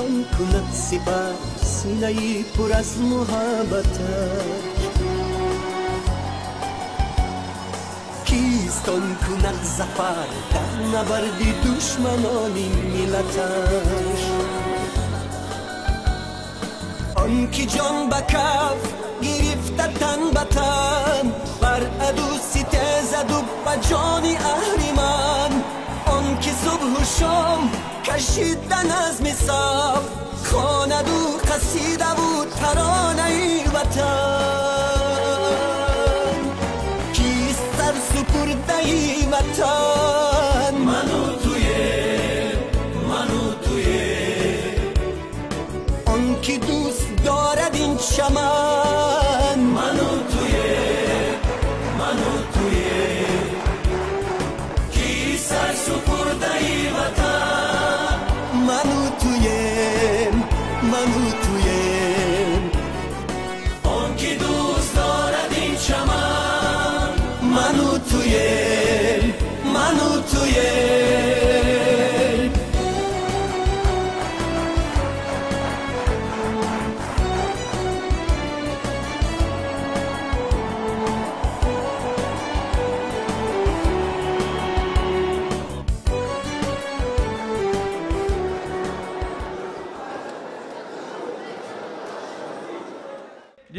کیستان کند سپر سینه‌ای پر از محبتش کیستان کند ظفر در نبرد دشمنان ملتش آن که جان به کف گرفته تن به تن بر عدو سیته زد و به جان اهریمن آن که صبح و شام کشیدن از صف خواند و قصیده و ترانه وطن کیست سر سپرده وطن منو توی آن که دوست دارد این چمن منو توی کی سر سپرده وطن منو توی آن که دوست دارد این چمن منو توی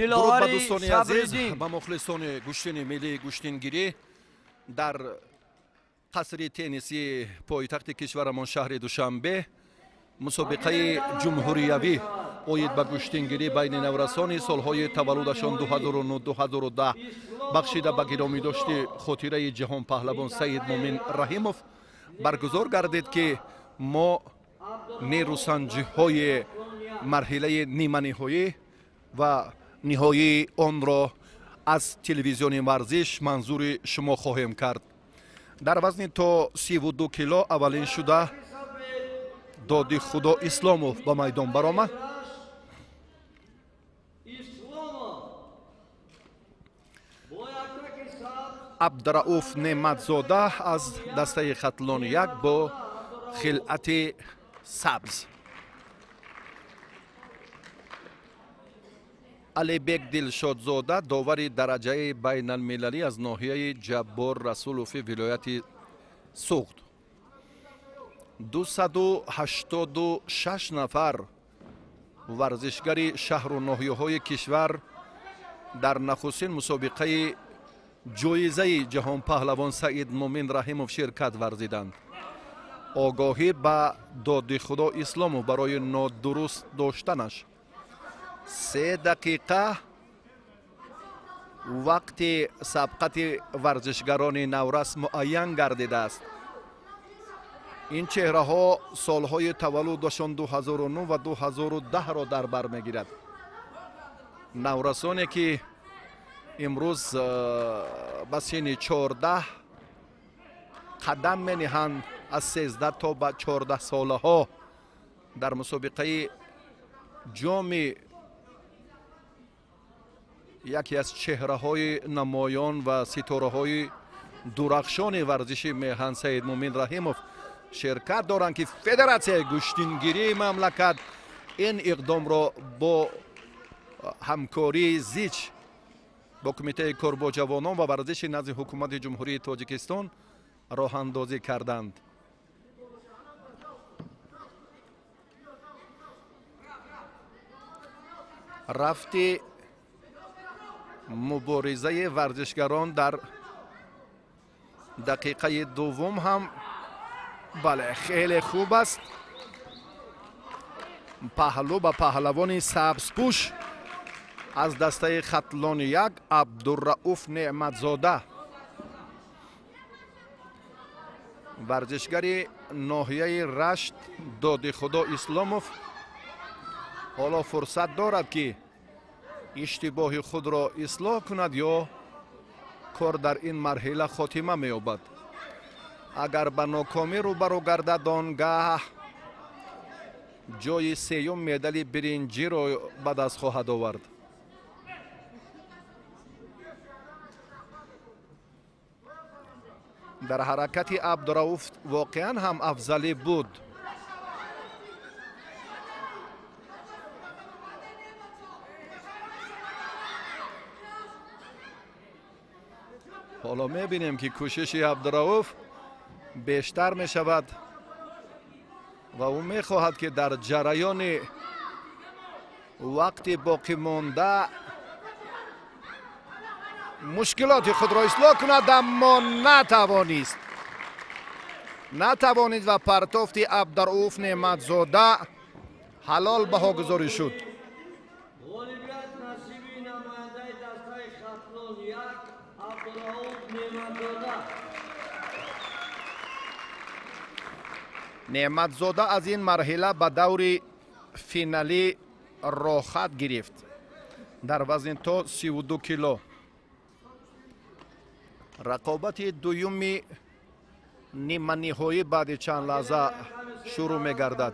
درود به دوستان عزیز و مخلصان گوشتن ملی گوشتنگیری در قصر تنیسی پایتخت کشورمان شهر دوشنبه مسابقه جمهوریوی اوید به گوشتنگیری بین نورسان سالهای تولدشان 2009-2010 بخشیده به گرامی داشته خاطره جهان پهلوان سید مومن رحیموف برگزار گردید که ما نیروسنجی های مرحله نیمه نهایی و نهایی آن را از تلویزیون ورزش منظور شما خواهیم کرد. در وزن تا 32 کیلو اولین شده داد خدا اسلاموف به میدان برآمد. عبدالرؤوف نعمتزاده از دسته خطلان یک با خلعت سبز. علی بیگ دلشادزاده داور درجه بین المللی از ناحیه جبار رسولوف ولایت سوخت. 286 نفر ورزشگر شهر و ناحیه های کشور در نخستین مسابقه جایزه جهان پهلوان سید مومن رحیموف شرکت ورزیدند. آگاهی به داد خدا اسلامو برای نادرست داشتنش 3 دقیقه وقت سبقت ورزشگران نورس معین گردیده است. این چهره ها سالهای تولدشان 2009 و 2010 را در بر میگیرد. نورسانی که امروز به سن 14 قدم می نهند از 13 تا به 14 ساله ها در مسابقه جام یکی از چهره های نمایان و ستاره های درخشان ورزش میهن سید مومن رحیموف شرکت دارند که فدراسیون گوشتنگیری مملکت این اقدام را با همکاری زیچ با کمیته کار با جوانان و ورزش نزد حکومت جمهوری تاجیکستان راه اندازی کردند. رفت مبارزه ورزشگران در دقیقه دوم هم بله خیلی خوب است. پهلو به پهلوان سبزپوش از دسته خطلان یک عبدالرؤوف نعمتزاده ورزشگر ناحیه رشت داد خدا اسلاموف حالا فرصت دارد که اشتباه خود را اصلاح کند یا کار در این مرحله خاتمه می‌یابد. اگر به ناکامی روبرو گردد آنگاه جای سیوم مدال برنجی را به دست خواهد آورد. در حرکت عبدالرؤوف واقعا هم افضلی بود. حالا میبینیم که کوشش عبدالرؤوف بیشتر میشود و او میخواهد که در جریان وقت باقی مانده مشکلات خود را اصلاح کند، اما نتوانید و پرتافت عبدالرؤوف نعمتزاده حلال بها گذاری شد. نعمتزاده از این مرحله به دور فینالی راه خط گرفت در وزن تا 32 کیلو. رقابت دوم نیمه نهایی بعد چند لحظه شروع می گردد.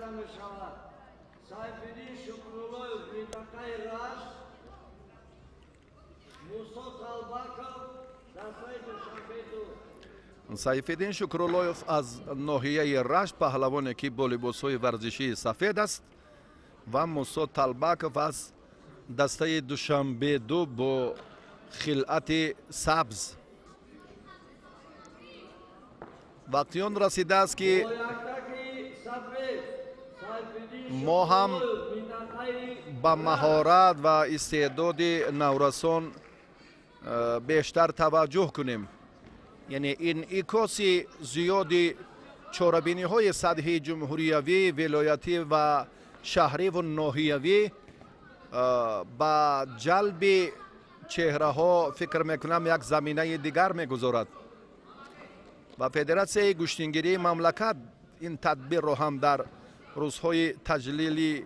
سیفالدین شکراللهیف از ناحیه رشت پهلوان اکیپ با لباس‌های ورزشی سفید است و موسی طلبکوف از دسته دوشنبه دو با خلعت سبز. وقتی آن رسیده است که ما هم با مهارت و استعداد نورسان بیشتر توجه کنیم. یعنی این انعکاس زیادی چاره‌بینی های سطحی جمهوریوی، ولایتی و شهری و ناحیوی با جلب چهره ها فکر میکنم یک زمینه دیگر میگذارد و فدراسیون گوشتنگیری مملکت این تدبیر را هم در روزهای تجلیل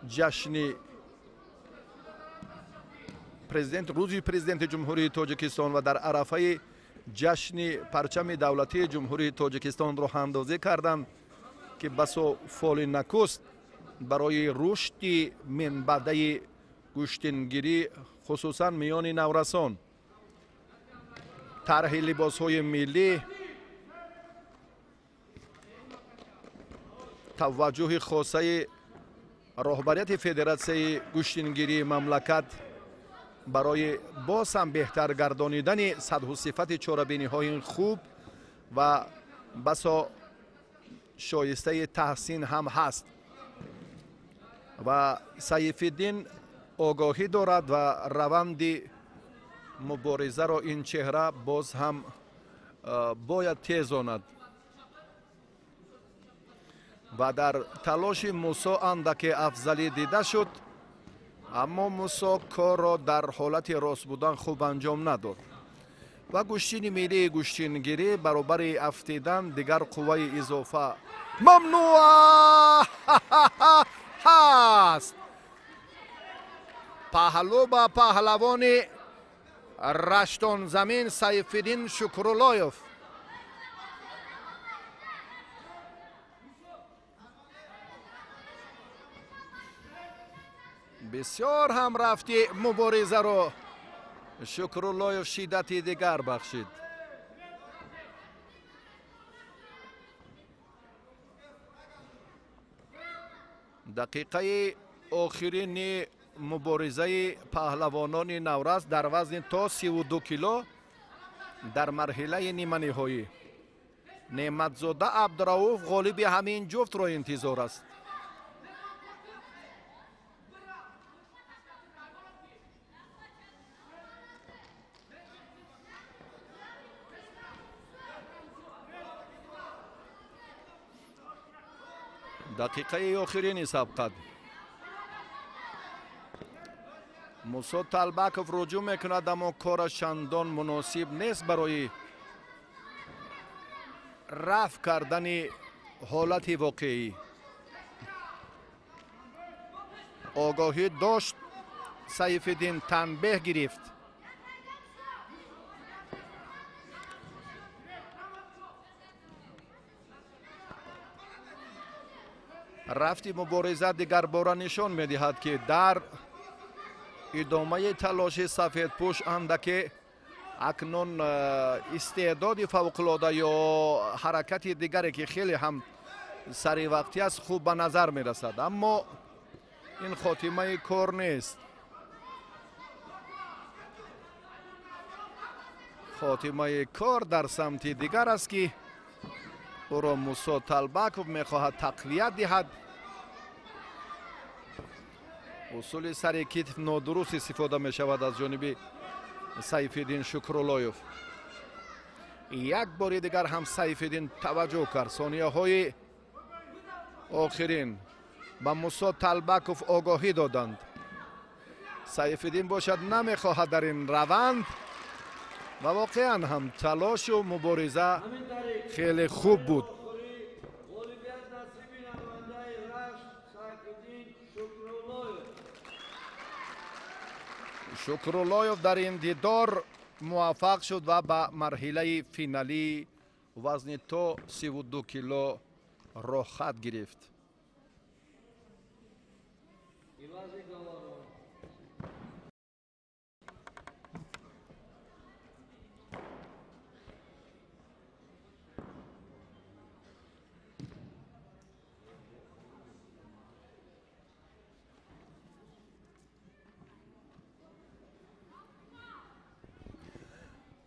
جشن روزی پرزیدنت جمهوری تاجیکستان و در عرفه جشن پرچم دولتی جمهوری تاجیکستان را اندازه کردند که بسا فال نکست برای رشد منبع گوشتنگیری خصوصا میان نورسان. طرح لباس‌های ملی، توجه خاصه رهبریت فدراسیون گوشتنگیری مملکت برای باز هم بهتر گردانیدن سطح و صفت چاره‌بینی های خوب و بسا شایسته تحسین هم هست و سیفالدین آگاهی دارد و روند مبارزه را این چهره باز هم باید تیزاند و در تلاش موسی اندک افضلی دیده شد، اما موسی کار را در حالت راست بودن خوب انجام نداد و گوشتین ملی گوشتنگیری برابر افتیدن دیگر قوه اضافه ممنوع هست. پهلو با پهلوان رشتان زمین سیفالدین شکراللهیف بسیار هم رفتی مبارزه را شکراللهیف شدت دیگر بخشید. دقیقه آخرین مبارزه پهلوانان نورس در وزن تا 32 کیلو در مرحله نیمه نهایی. نعمتزاده عبدالرؤوف غالب همین جفت را انتظار است. دقیقه آخرین سبقت موسی طلبکوف رجوع میکند، اما کار چندان مناسب نیست برای رفع کردن حالت واقعی. آگاهی داشت، سیفالدین تنبیه گرفت. رفتی مبارزه دیگر باره نشان میدهد که در ادامه تلاش سفیدپوش اندک اکنون استعداد فوق‌العاده یا حرکت دیگری که خیلی هم سری وقتی است خوب به نظر می رسد، اما این خاتمه کار نیست. خاتمه کار در سمت دیگر است که او را موسی طلبکوف میخواهد تقویت دهد. اصول سر کتف نادرست استفاده می شود از جانب سیفالدین شکراللهیف. یک بار دیگر هم سیفالدین توجه کرد. ثانیه های آخرین به موسی طلبکوف آگاهی دادند. سیفالدین باشد نمیخواهد در این روند و واقعا هم تلاش و مبارزه خیلی خوب بود. شکراللهیف در این دیدار موفق شد و به مرحله فینالی وزن تا 32 کیلو راه خط گرفت.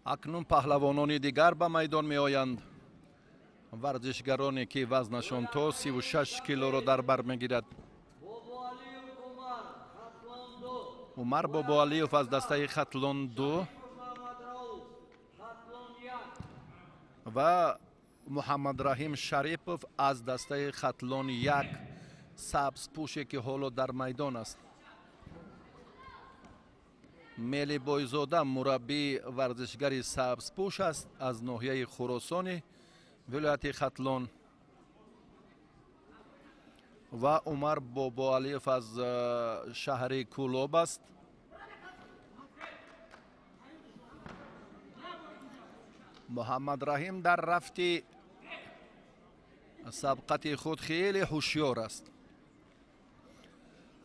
اکنون پهلوانان دیگر به میدان می آیند. ورزشگرانی که وزنشان تا 36 کیلو را در بر می گیرد. عمر باباعلیوف از دسته خطلون 2 و محمد رحیم شریپوف از دسته خطلون 1 سبز پوشی که حالا در میدان است. ملی بایزاده مربی ورزشگری سبز پوش است از ناحیه خراسان ولایت خطلون و عمر باباعلیوف از شهر کولاب است. محمد رحیم در رفت سبقت خود خیلی هوشیار است.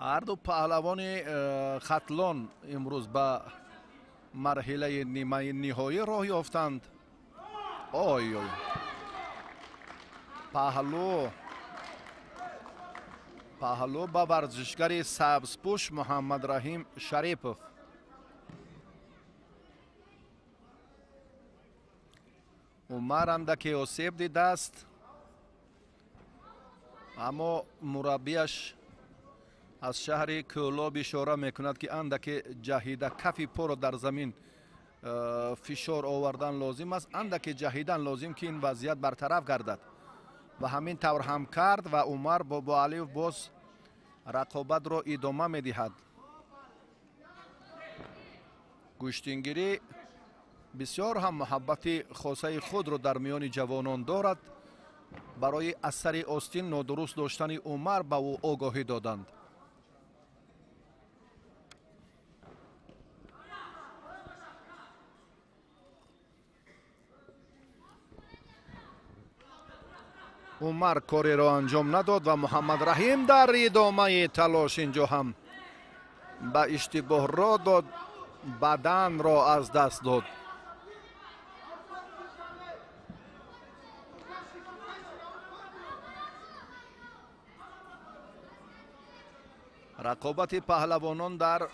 هر دو پهلوان خطلون امروز به مرحله نیمه نهایی راه یافتند. آی آی پهلو به ورزشگر سبزپوش محمد رحیم شریپوف. عمر اندکی آسیب دیده است اما مربیش از شهر کولاب اشاره میکند که اندکی جهیده کفی پا را در زمین فشار آوردن لازم است. اندکی جهیدن لازم که این وضعیت برطرف گردد و همین طور هم کرد و عمر باباعلیوف باز رقابت را ادامه میدهد. گوشتینگیری بسیار هم محبت خاصه خود را در میان جوانان دارد. برای اثر آستین نادرست داشتن عمر به او آگاهی دادند. عمر کاری را انجام نداد و محمد رحیم در ادامه تلاش اینجا هم به اشتباه را داد، بدن را از دست داد. رقابت پهلوانان در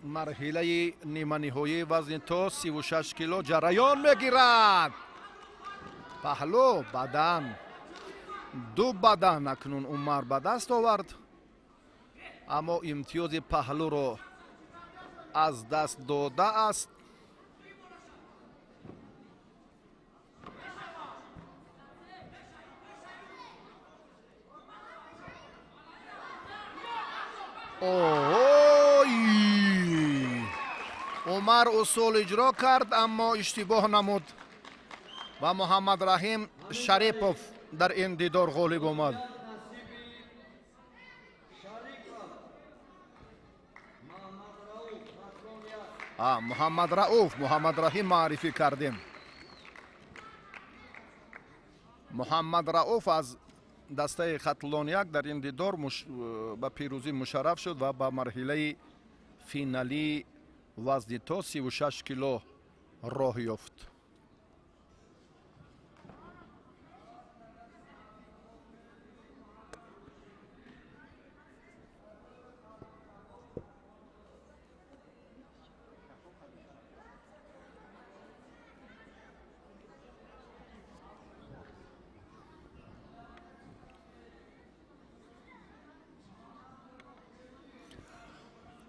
مرحله نیمه نهایی وزن تا 36 کیلو جریان میگیرد. پهلو بدن دو بدن اکنون عمر به دست آورد اما امتیاز پهلو را از دست داده است. عمر اصول اجرا کرد اما اشتباه نمود و محمد رحیم شریپوف در این دیدار غالب آمد. محمد رحیم معرفی کردیم. محمد رؤوف از دسته خطلون 1 در این دیدار به پیروزی مشرف شد و به مرحله فینالی وزن تا 36 کیلو راه یافت.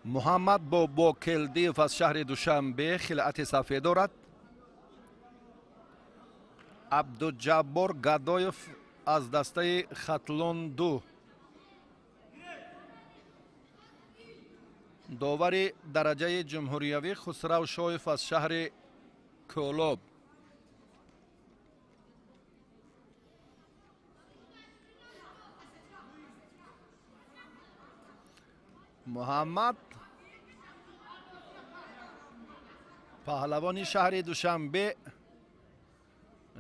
محمد باباکلدیف از شهر دوشنبه خلعت سفید دارد. عبدالجبار گدایف از دسته خطلون 2. داور درجه جمهوریوی خسرو شایف از شهر کولاب. محمد پهلوان شهر دوشنبه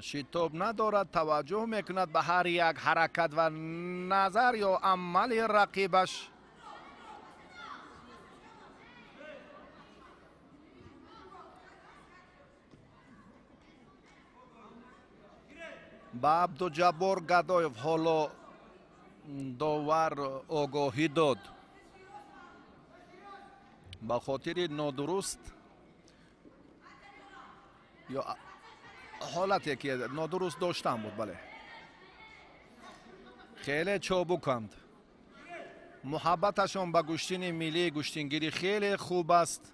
شتاب ندارد، توجه میکند به هر یک حرکت و نظر یا عمل رقیبش. با عبدالجبار گدایف حالا داور آگاهی داد به خاطر نادرست یا حالتی که نادرست داشتن بود. بله خیلی چابکند. محبتشون به گشتین ملی گشتینگیری خیلی خوب است.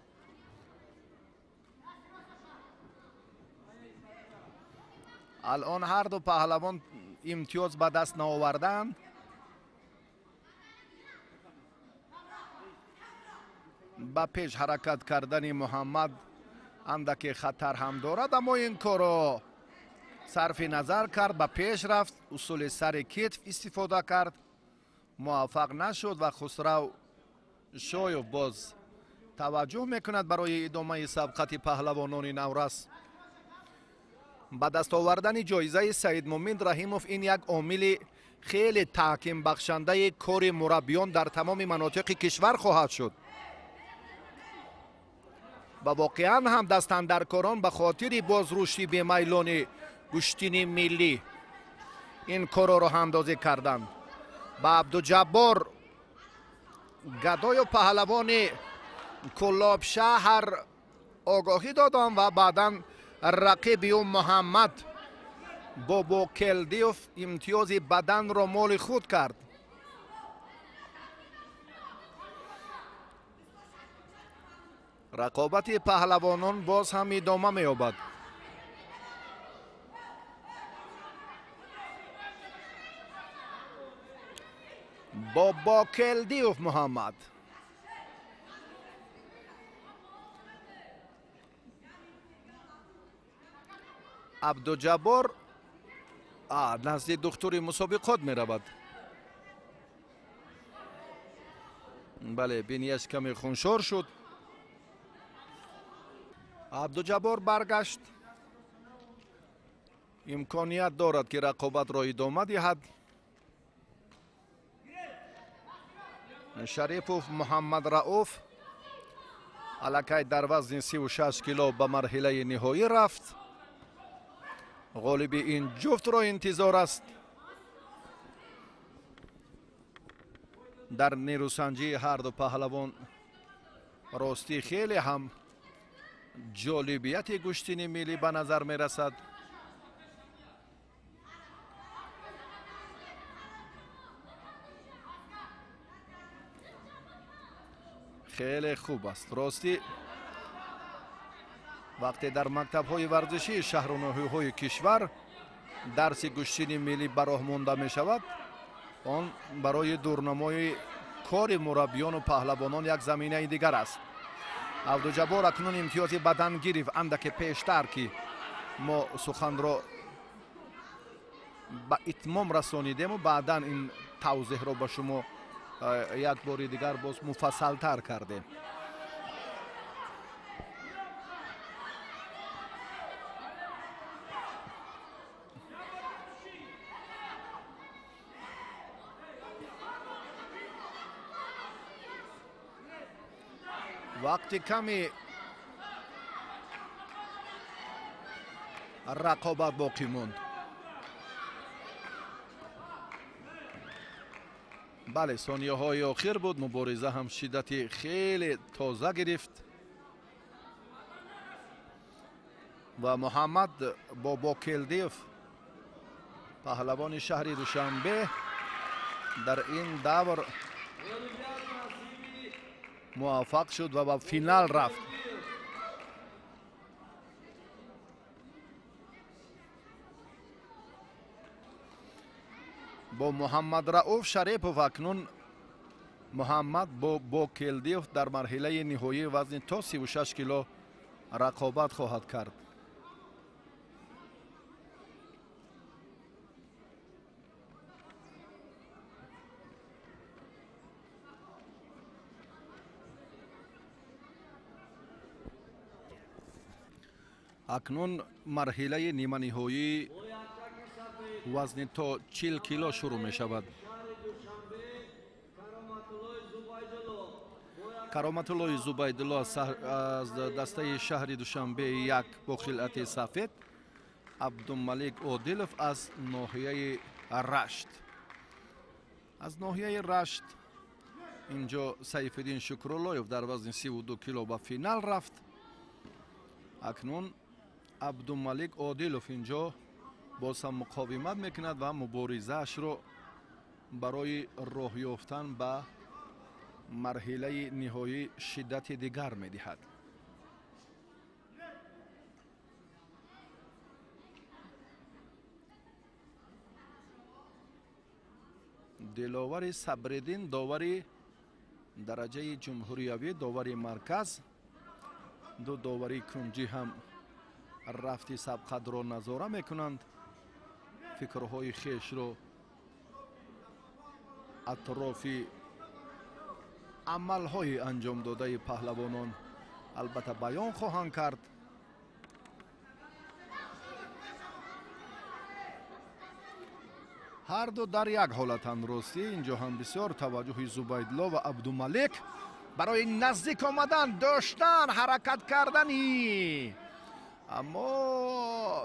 الان هر دو پهلوان امتیاز به دست نآوردند. با پیش حرکت کردن محمد اندکی خطر هم دارد، اما این کارو صرف نظر کرد، به پیش رفت، اصول سر کتف استفاده کرد، موفق نشد و خسرو شایف باز توجه میکند برای ادامه سبقت پهلوانان نورس. با دست آوردن جایزه سید مومن رحیموف این یک عامل خیلی تحکیم بخشنده کار مربیان در تمام مناطق کشور خواهد شد و واقعا هم دستاندرکاران به خاطر باز رشد به میلان گشتین ملی این کار را اندازه کردند. با عبدالجبار گدای پهلوان کلاب شهر آگاهی دادند و بعدا رقیب او محمد باباکلدیف امتیاز بدن را مال خود کرد. رقابت پهلوانان باز هم ادامه می‌یابد. باباکلدیف محمد عبدالجبار نزد دکتر مسابقات می رود. بله بینیش کمی خونشار شد. عبدالجبار برگشت، امکانیت دارد که رقابت را ادامه دهد. شریفوف محمد رؤوف الکی در وزن 36 کیلو به مرحله نهایی رفت. غالب این جفت را انتظار است. در نیروسنجی هر دو پهلوان راستی خیلی هم جالبیت گشتین ملی به نظر می رسد. خیلی خوب است. راستی وقتی در مکتب های ورزشی شهر و ناحیه های کشور درس گشتین ملی براه مانده می شود، آن برای دورنمای کار مربیان و پهلوانان یک زمینه دیگر است. عبدالجبار اکنون امتیاز بدن گرفت، اندک پیشتر که ما سخن را به اتمام رسانیدیم و بعدا این توضیح را به شما یک بار دیگر باز مفصل تر کردیم. وقتی کمی رقابت باقی موند. بله ثانیه های آخر بود. مبارزه هم شدت خیلی تازه گرفت و محمد باباکلدیف پهلوان شهر دوشنبه در این دور موفق شد و به فینال رفت. با محمد رؤوف شریپов اکنون محمد با بوکلدیف در مرحله نهایی وزن تا 36 کیلو رقابت خواهد کرد. اکنون مرحله نیمه نهایی وزن تا 40 کیلو شروع می شود. کرامتالله زبیدالله از دسته شهر دوشنبه یک با خلعت سفید. عبدالملک عادلов از ناحیه رشت. از ناحیه رشت اینجا سیفالدین شکراللهیف در وزن 32 کیلو به فینال رفت. اکنون عبدالملک عادلов اینجا باز هم مقاومت میکند و مبارزه‌اش رو برای راه یافتن به مرحله نهایی شدت دیگر میدهد. دلاور صبرالدین داور درجه جمهوریوی، داور مرکز، دو داوری کنجی هم رفتی سبقت را نظاره میکنند. فکرهای خیش رو اطرافی عملهای انجام داده پهلوانان البته بیان خواهند کرد. هر دو در یک حالت تندرستی. اینجا هم بسیار توجه زبیدالله و عبدالملک برای نزدیک آمدن، داشتن، حرکت کردنی، اما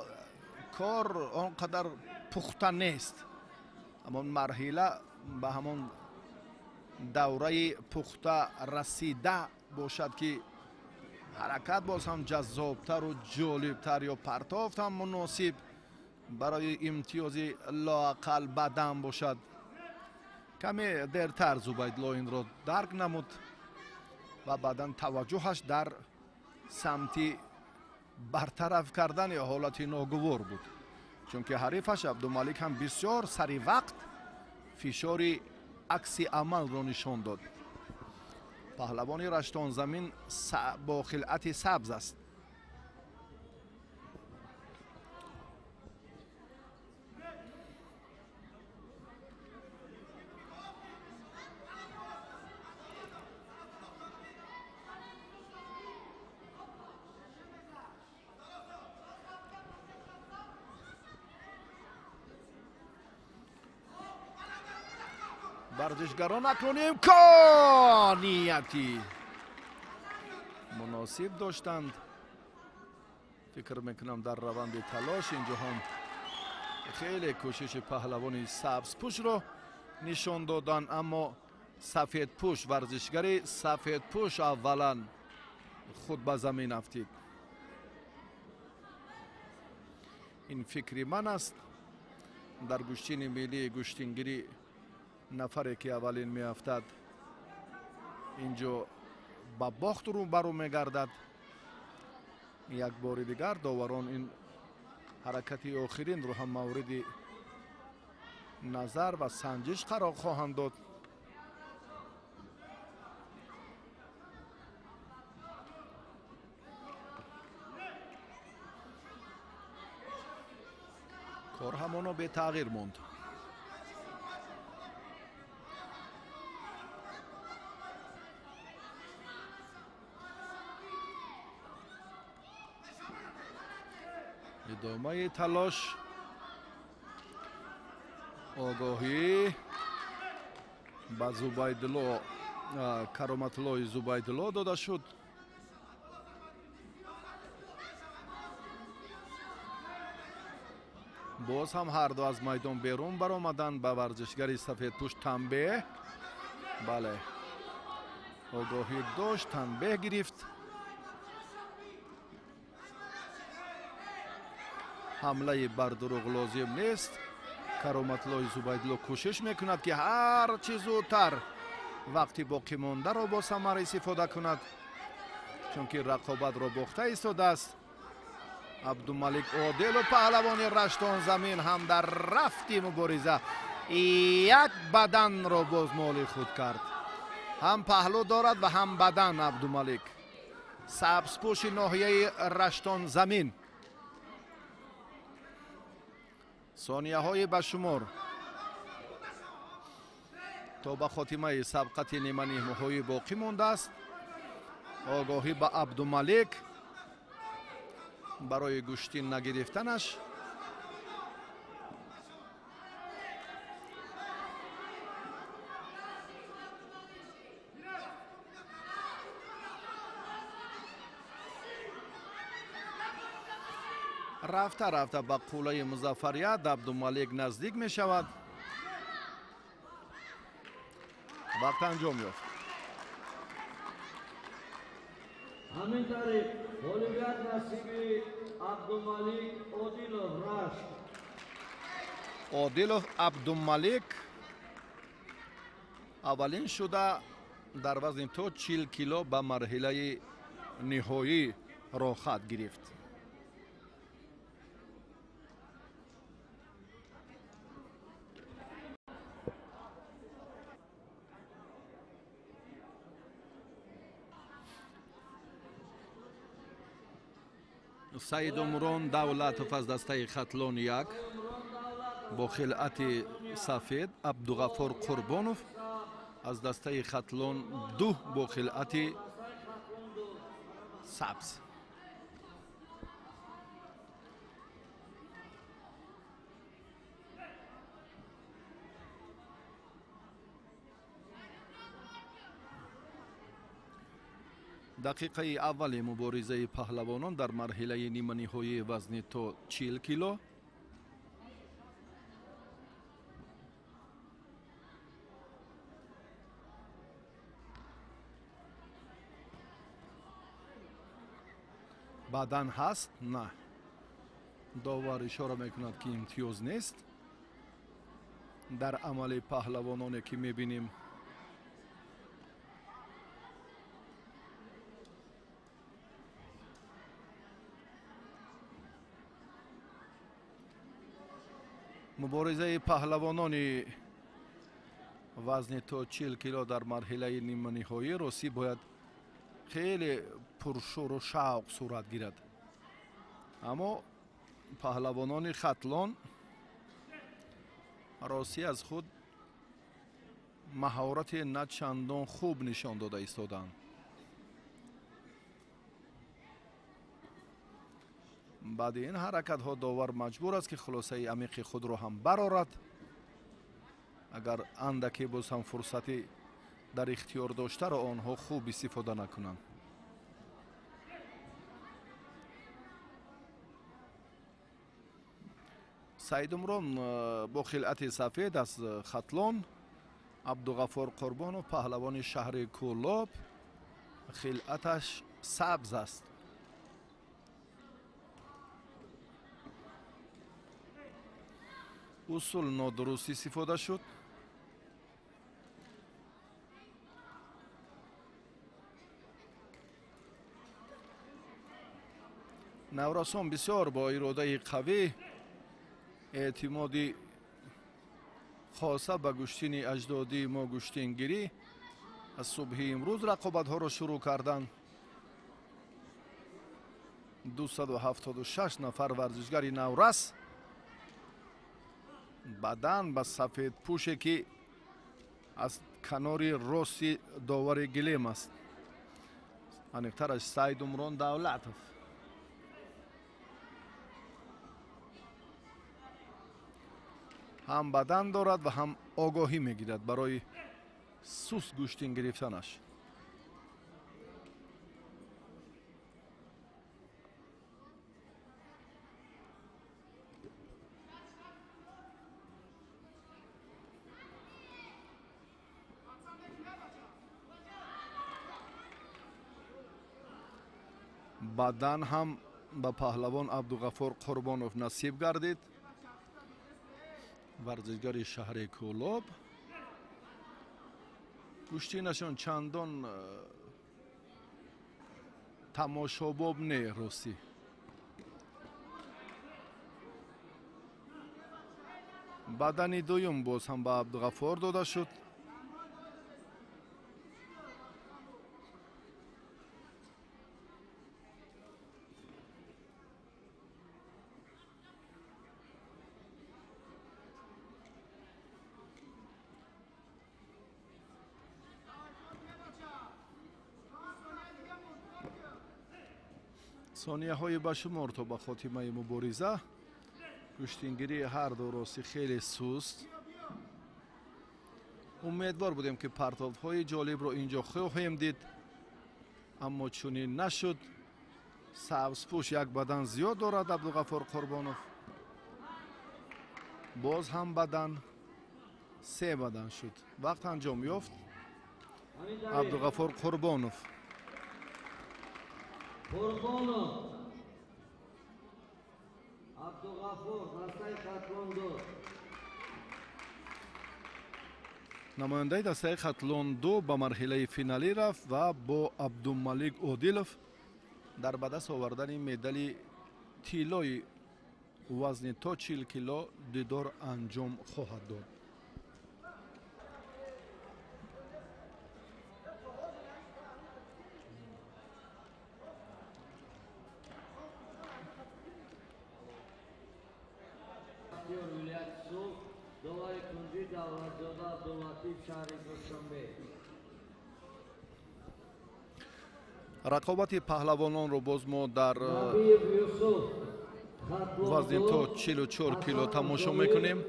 کار آنقدر پخته نیست. اما مرحله به همون دوره پخته رسیده باشد که حرکت باز هم جذابتر و جالبتر یا پرتافت هم مناسب برای امتیاز لااقل بدن باشد. کمی دیرتر زبیدالله این را درک نمود و بعدا توجهش در سمت برطرف کردن حالت ناگوار بود، چون که حریفش عبدالملک هم بسیار سری وقت فشار عکس عمل را نشان داد. پهلوان رشتان زمین با خلعت سبز است. ورزشگران اکنون امکانیتی مناسب داشتند. فکر میکنم در روند تلاش اینجا هم خیلی کوشش پهلوان سبز پوش رو نشان دادن، اما سفید پوش، ورزشگر سفید پوش اولا خود به زمین افتید. این فکری من است. در گشتین ملی گشتینگیری نفری که اولین می افتد اینجا با باخت رو برو می گردد. یک بار دیگر داوران این حرکت آخرین رو هم مورد نظر و سنجش قرار خواهند داد. کار همانا به تغییر موند. ادامه تلاش، آگاهی به زبیدالله، کرامتالله زبیدالله داده شد. باز هم هر دو از میدان بیرون برآمدن. به ورزشگر سفید پوش تنبیه، بله آگاهی داشت، تنبیه گرفت. حمله بر دروغ لازم نیست. کرامتالله زبیدالله کوشش میکند که هر چیز زودتر вақти боқӣ мондаро бо самар истифода кунад, чунки рақобатро бохта истодааст. абдумалик одилу паҳлавони раштон замин ҳам дар рафти мубориза як баданро боз моли худ кард. ҳам паҳлӯ дорад ва ҳам бадан. абдумалик сабзпӯши ноҳияи раштон замин. сонияҳои ба шумор то ба хотимаи сабқати ниманиҳмоҳои боқӣ мондааст. огоҳӣ ба абдумалик барои гӯштин нагирифтанаш. рафта рафта ба қулаи музаффарият абдумалик наздик мешавад. вақт анҷом ёфт. ҳамин тариқ ғолибият насиби абдумалик одилов рашт. одилов абдумалик аввалин шуда дар вазни то 40 кило ба марҳилаи ниҳоӣ рохат гирифт. саидумрон давлатов аз дастаи хатлон 1 бо хилъати сафед. абдуғаффор қурбонов аз дастаи хатлон 2 бо хилъати сабз. дақиқаи аввали муборизаи паҳлавонон дар марҳилаи ниманиҳоии вазни то 40 кило. бадан ҳаст? на. довар ишора мекунад ки имтиёз нест. дар амали паҳлавононе ки мебинем муборизаи паҳлавонони вазни то 40 кило дар марҳилаи ниманиҳоӣ росӣ бояд хеле пуршӯру шавқ сурат гирад. аммо паҳлавонони хатлон росӣ аз худ маҳорати на чандон хуб нишон дода истоданд. баъди ин ҳаракатҳо довар маҷбур аст ки хулосаи амиқи худро ҳам барорад. агар андаке боз ҳам фурсати дар ихтиёр доштаро онҳо хуб истифода накунанд. саидумрон бо хилъати сафед аз хатлон. абдуғаффор қурбонов паҳлавони шаҳри кӯлоб хилъаташ сабз аст. усул нодуруст истифода шуд. наврасон бисёр бо иродаи қавӣ эътимоди хоса ба гӯштини аҷдоди мо гӯштингирӣ аз субҳи имрӯз рақобатҳоро шурӯъ карданд. 276 нафар варзишгари наврас бадан ба сафедпӯше ки аз канори рости довари гилем аст. аниқтараш саидумрон давлатов. ҳам бадан дорад ва ҳам огоҳӣ мегирад барои суст гӯштин гирифтанаш. баъдан ҳам ба паҳлавон абдуғаффор қурбонов насиб гардид. варзишгари шаҳри кӯлоб گوشتینشون چندان تماشاباب نه روسی. بدنی دویم باز هم به عبدالغفار داده شد. ثانیه های بشمار تا به خاتمه مبارزه. گوشتینگیری هر دو روسی خیلی سست. امیدوار بودیم که پرتاب های جالب رو اینجا خواهیم دید، اما چنین نشد. سبزپوش یک بدن زیاد دارد عبدالغفار قربانوف. باز هم بدن 3 بدن شد. وقت انجام یافت عبدالغفار قربانوف. نماینده دسته خطلون 2 به مرحله فینالی رفت و با عبدالملیک عادیلوف در به دست آوردن مدال طلای وزن تا 40 کیلو دیدار انجام خواهد داد. رقابت پهلوانان رو باز ما در وزن تا 44 کیلو تماشا میکنیم.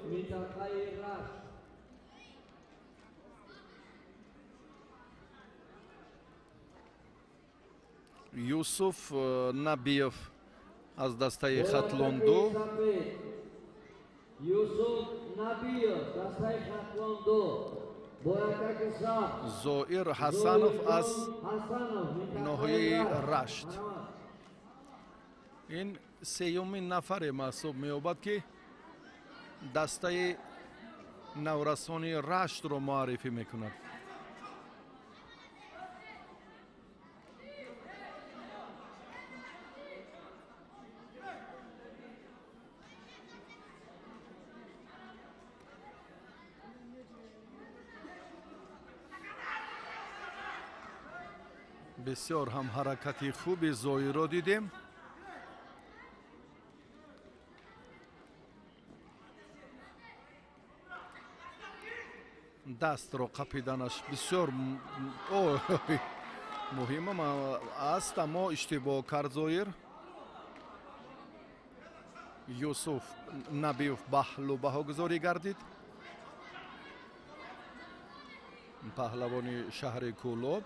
یوسف نبیف از دسته خطلون 2، زائر حسنوف از ناحیه رشت. این سیومین نفر محسوب می‌یابد که دسته نورسانی رشت رو معرفی میکند. بسیار هم حرکتی خوبی زایی را دیدیم. دست را قپیدنش بسیار مهم است، اما اشتباه کرد زایر. یوسف نبیف بحلو بهاگذاری گردید. پهلوانی شهر کولوب.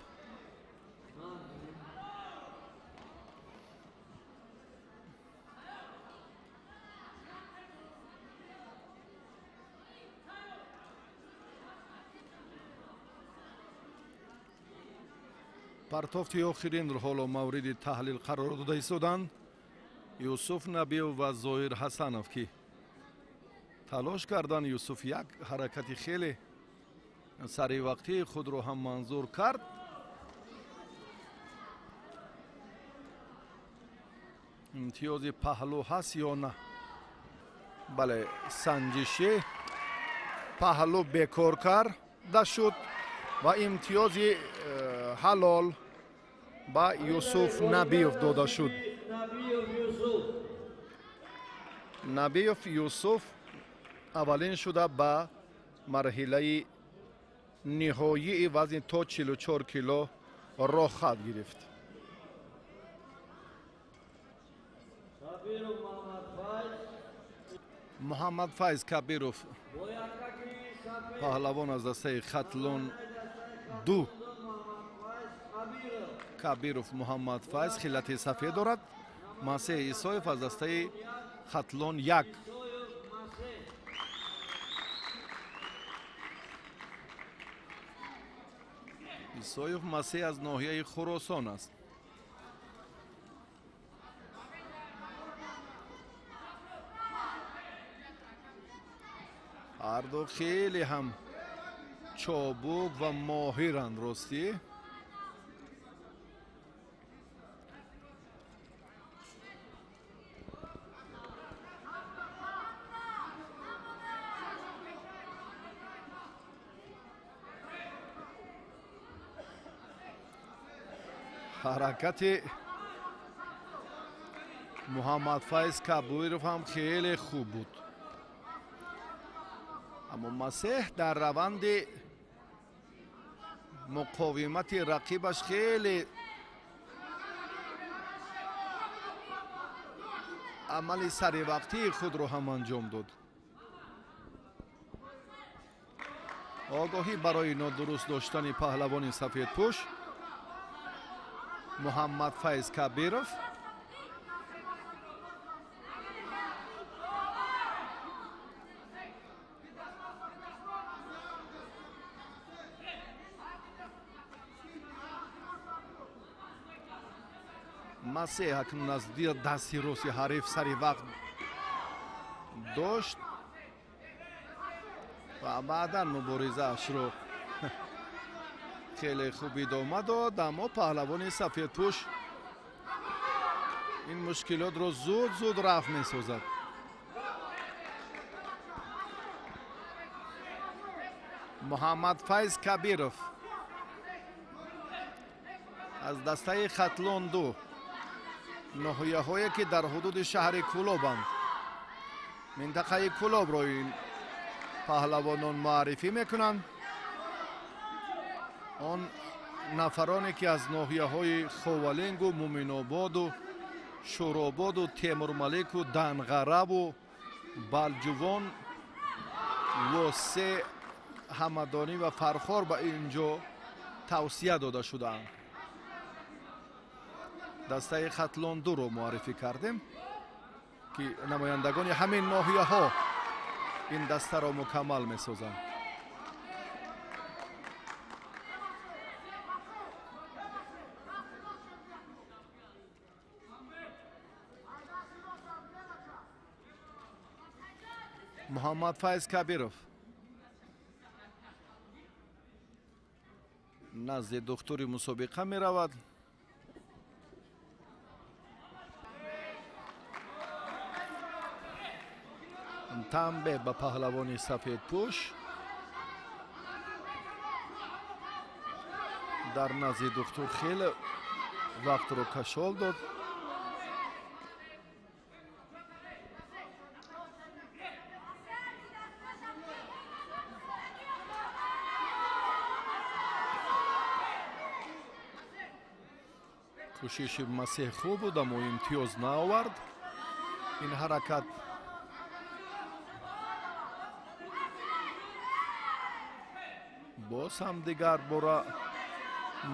پرتافتی آخرین رو حالا مورد تحلیل قرار داده ایستادند یوسف نبیو و زایر حسنوف که تلاش کردن. یوسف یک حرکتی خیلی سری وقتی خود رو هم منظور کرد. امتیاز پهلو هست یا نه؟ بله، سنجشی پهلو بیکار کرده شد و امتیاز حلال با یوسف نبیوف داده شد. نبیوف یوسف اولین شده به مرحله نهایی وزن تا 44 کیلو راه خواهد گرفت. محمد فایز کبیروف پهلوان از دسته خطلون 2. کبیروف محمد فایز خلط سفید دارد. مسیح ایسایف از دسته خطلون 1. ایسایف مسیح از ناحیه خراسان است. هر دو خیلی هم چابک و ماهرند راستی. حرکت محمد فیض کبیرов هم خیلی خوب بود، اما مسیح در روند مقاومت رقیبش خیلی عمل سری وقتی خود رو هم انجام داد. آگاهی برای نادرست داشتن پهلوان سفیدپوش محمد فیض کبیرов. مسیح اکنون از دستی راستی حریف سری وقت داشت و بعدا مبارزه اش رو خیلی خوب ادامه داد، اما پهلوان سفیدپوش این مشکلات رو زود رفع می سازد. محمد فیض کبیرов از دسته ختلان دو، ناحیه هایی که در حدود شهر کولابند، منطقه کولاب را این پهلوانان معرفی میکنند. آن نفرانی که از ناحیه های خوالنگ و مومن‌آباد و شوراباد و تیمورملک و دنغرب و بلجوان و سه همدانی و فرخار به اینجا توصیه داده شدند. دسته ختلان دو رو معرفی کردیم که نمایندگان همین ناحیه ها این دسته را مکمل می سازند. محمد فیض کبیرов نزد دکتر مسابقه می رود. تنبیه به پهلوان سفیدپوش در نزد دکتر خیلی وقت رو کشال داد. کوشش مسیح خوب بود اما امتیاز نآورد. این حرکت باز هم دیگر بار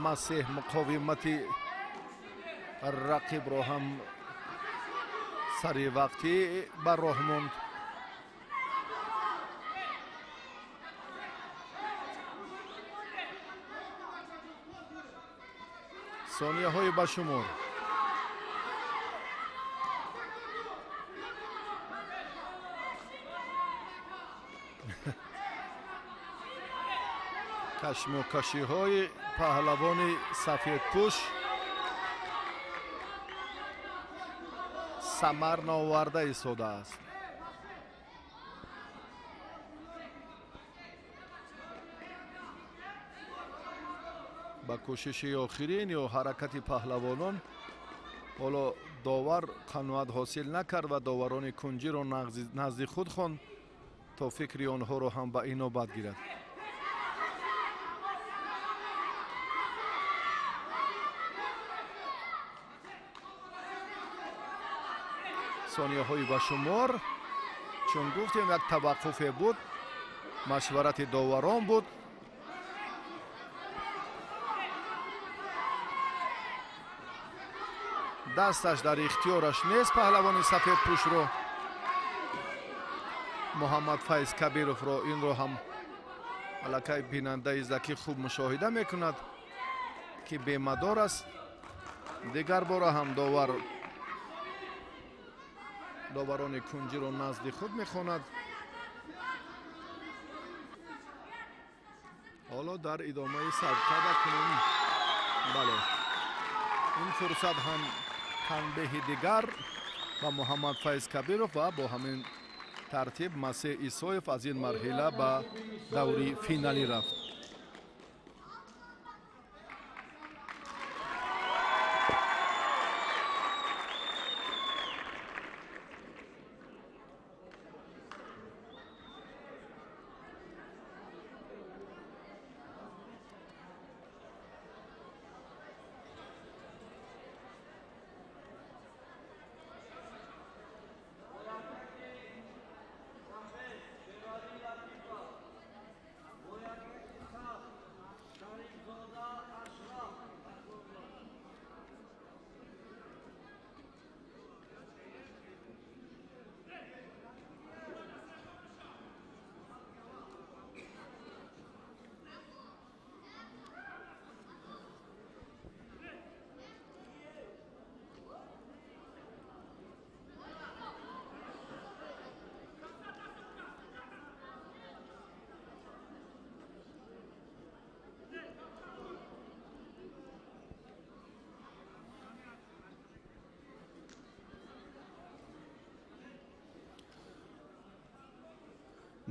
مسیح مقاومت رقیب را هم سری وقتی بر راه ماند. ثانیه های بشمار. کشمکشی های پهلوان سفیدپوش ثمر ناورده ایستاده است. با کوشش آخرین یا حرکت پهلوانان حالا داور قناعت حاصل نکرد و داوران کنجی را نزد خود خواند تا فکر آنها را هم به این نوبت گیرد. ثانیه های بشمار. چون گفتیم یک توقف بود، مشورت داوران بود. دستش در اختیارش نیست پهلوان سفیدپوش رو. محمد فیض کبیرов رو این رو هم الکی بیننده ذکی خوب مشاهده میکند که بی‌مدار است. دیگر بار هم داوران کنجی رو نزد خود میخواند. حالا در ادامه سابقه کنیم. بله این فرصت هم تنبیه دیگر با محمد فیض کبیرов و با همین ترتیب مسیح ایسایف از این مرحله به دوری فینالی رفت.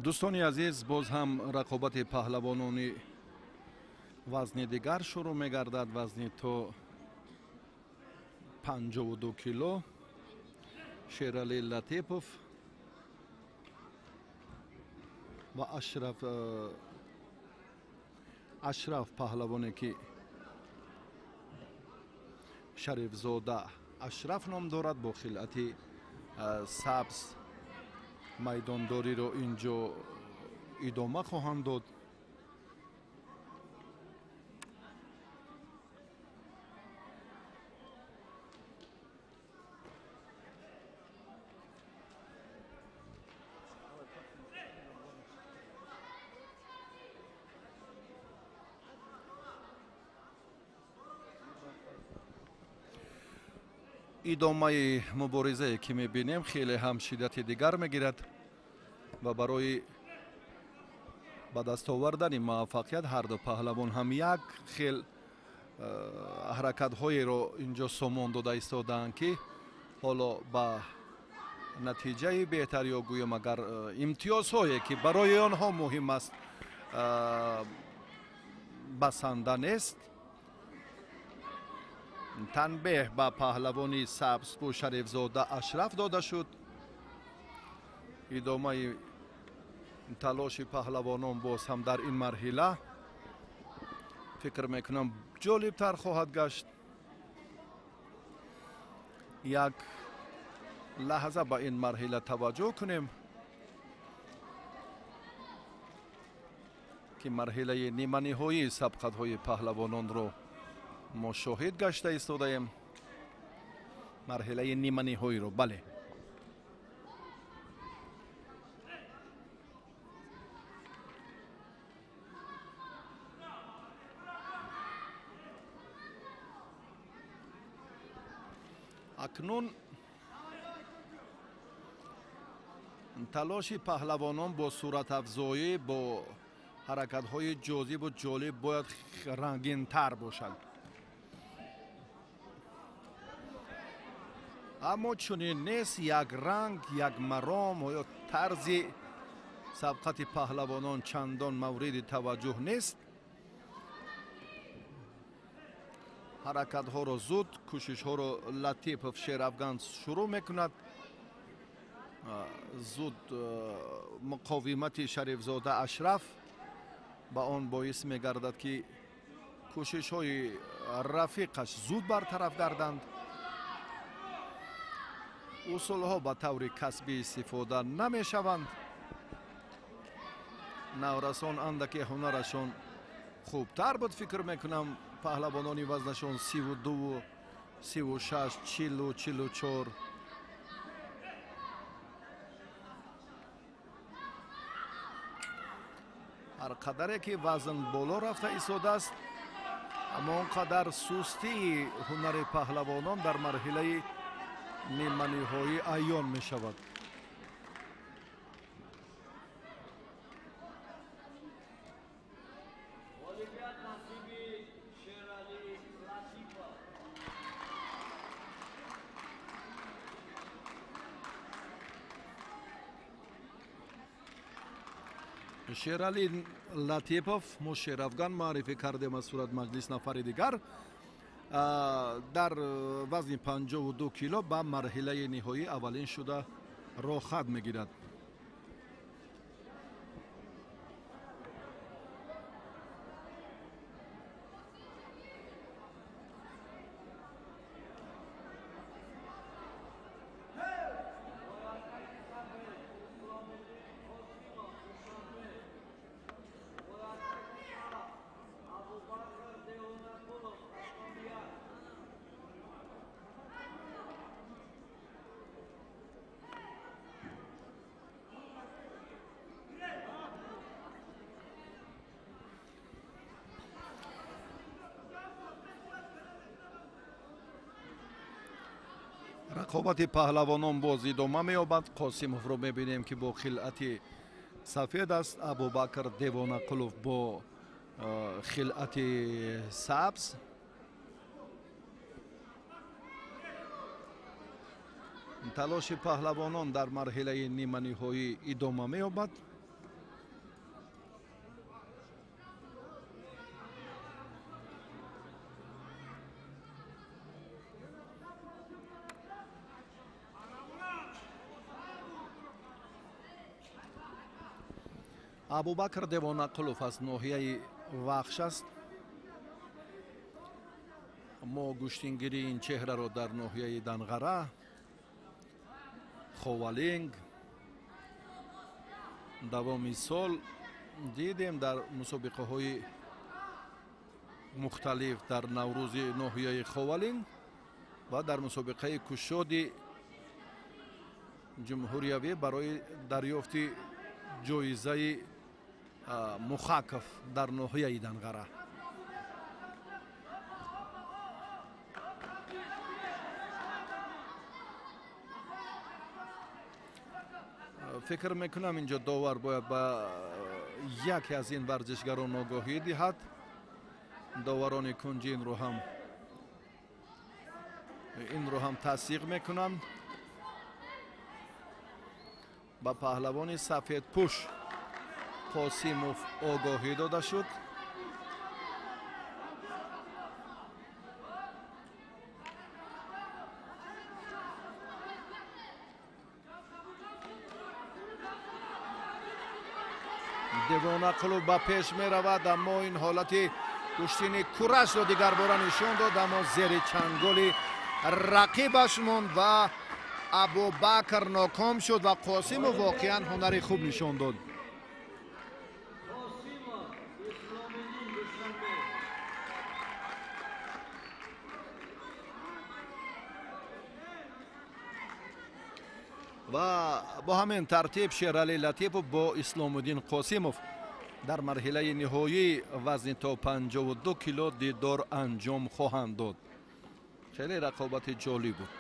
دوستانی عزیز، باز هم رقابت پهلوانانی وزن دیگر شروع می‌گردد. وزن تا 52 کیلو. شیرعلی لطیپов و اشرف پهلوانی که شریف زاده اشرف نام دارد با خلعت سبز میدانداری رو اینجا ادامه خواهند داد. ادامه مبارزه که میبینیم خیلی هم شدت دیگر میگیرد و برای به دست آوردن موفقیت هر دو پهلوان هم یک خیل حرکت های رو اینجا سامان داده ایستادند که حالا به نتیجه بهتر یا گویم اگر امتیاز هایی که برای آنها مهم است بسنده نیست. تنبیه به پهلوانی سبزپوش شریف زاده اشرف داده شد. ادامه تلاش پهلوانان باز هم در این مرحله فکر میکنم جالبتر خواهد گشت. یک لحظه به این مرحله توجه کنیم که مرحله نیمه نهایی سبقت های پهلوانان رو ما شاهد گشته ایستاده ایم. مرحله نیمه نهایی رو بله اکنون تلاش پهلوانان با صورت افزایی با حرکت های جاذب و جالب باید رنگین تر باشد، اما چنین نیست. یک رنگ، یک مرام یا طرز سبقت پهلوانان چندان مورد توجه نیست. حرکت ها را زود، کوشش ها را لطیپov شیر افغان شروع میکند. زود مقاومت شریف زاده اشرف با آن باعث میگردد که کوشش های رفیقش زود برطرف گردند. اصول ها به طور کسبی استفاده نمی شوند. نورسان اندکی هنرشان خوبتر بود. فکر میکنم پهلوانانی وزنشان 32 36 40 44 هر قدری که وزن بالا رفته ایستاده است، اما اونقدر سستی هنر پهلوانان در مرحله نیمه نهایی عیان می شود. шерали латипов мо шерафган маърифӣ кардем аз сурат маҷлис нафари дигар дар вазни 52 кило ба марҳилаи ниҳоӣ аввалин шуда роҳ хат мегирад. рақобати паҳлавонон боз идома меёбад. қосимовро мебинем ки бо хилъати сафед аст, абубакр девонақулов бо хилъати сабз. талоши паҳлавонон дар марҳилаи ниманиҳоӣ идома меёбад. абубакр девонақулов аз ноҳияи вахш аст. мо гӯштингирии ин чеҳраро дар ноҳияи данғара, ховалинг давоми сол дидем дар мусобиқаҳои мухталиф дар наврӯзи ноҳияи ховалинг ва дар мусобиқаи кушоди ҷумҳуриявӣ барои дарёфти ҷоизаи мухаккав дар ноҳияи данғара. фикр мекунам инҷо довар бояд ба яке аз ин варзишгарон огоҳӣ диҳад. доварони кунҷи инро ҳам тасдиқ мекунанд. ба паҳлавони сафедпӯш қосимов огоҳӣ дода шуд. девонақулов ба пеш меравад, аммо ин ҳолати куштини курашро дигар бора нишон дод, аммо зери чанголи рақибаш монд ва абубакр ноком шуд ва қосимов воқеан ҳунари хуб нишон дод. ва бо ҳамин тартиб шерали латипов бо исломуддин қосимов дар марҳилаи ниҳоӣ вазни то 52 кило дидор анҷом хоҳанд дод. хеле рақобати ҷолиб буд.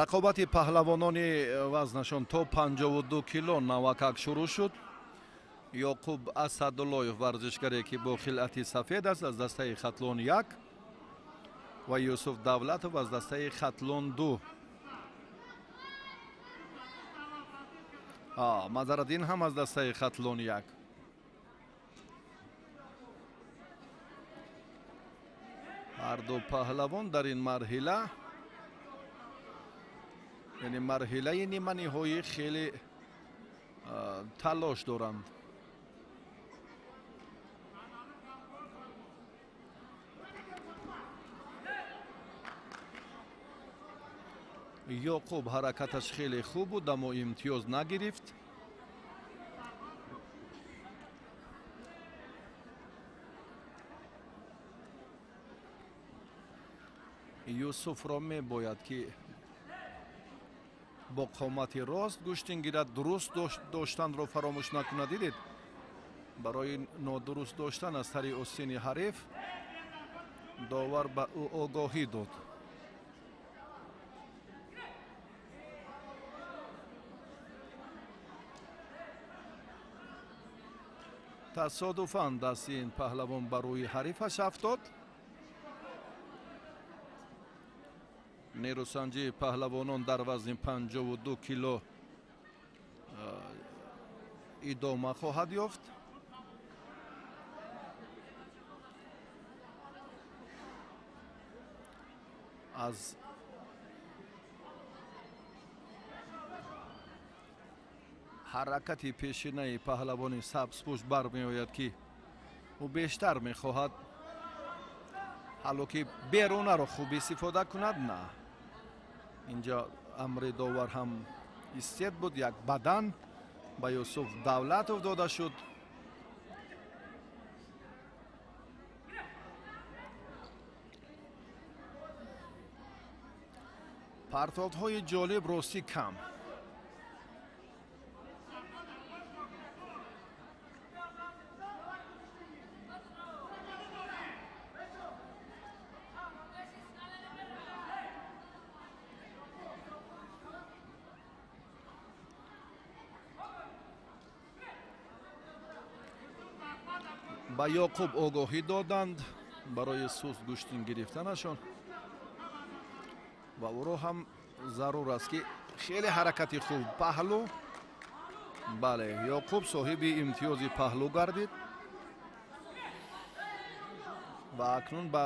рақобати паҳлавонони вазнашон то 52 кило навакак шурӯъ шуд. ёқуб асадуллоев варзишгаре ки бо хилъати сафед аст аз дастаи хатлон 1 ва юсуф давлатов аз дастаи хатлон 2. мазараддин ҳам аз дастаи хатлон 1. ҳарду паҳлавон дар ин марҳила, яъне марҳилаи ниманиҳоӣ хеле талош доранд. ёқуб ҳаракаташ хеле хуб буд, аммо имтиёз нагирифт. юсуфро мебояд ки با قامت راست گوشتین گیرد. درست داشتن رو فراموش نکنه. دیدید برای نادرست داشتن از طریق آستین حریف داور به او آگاهی داد. تصادفاً دست این پهلوان بر روی حریفش افتاد. نیروسنجی پهلوانان در وزن 52 کیلو ادامه خواهد یافت. از حرکت پیشینه پهلوان سبزپوش برمی آید که او بیشتر می خواهد حالا که بیرونه را خوب استفاده کند. نه، اینجا امر داور هم استید بود. یک بدن به یوسف دولتوف داده شد. پرتاب‌های جالب راستی کم. با یعقوب آگاهی دادند برای سوست گوشتین گرفتنشان و او را هم ضرور است که خیلی حرکت خوب پهلو. بله، یعقوب صاحب امتیاز پهلو گردید و اکنون به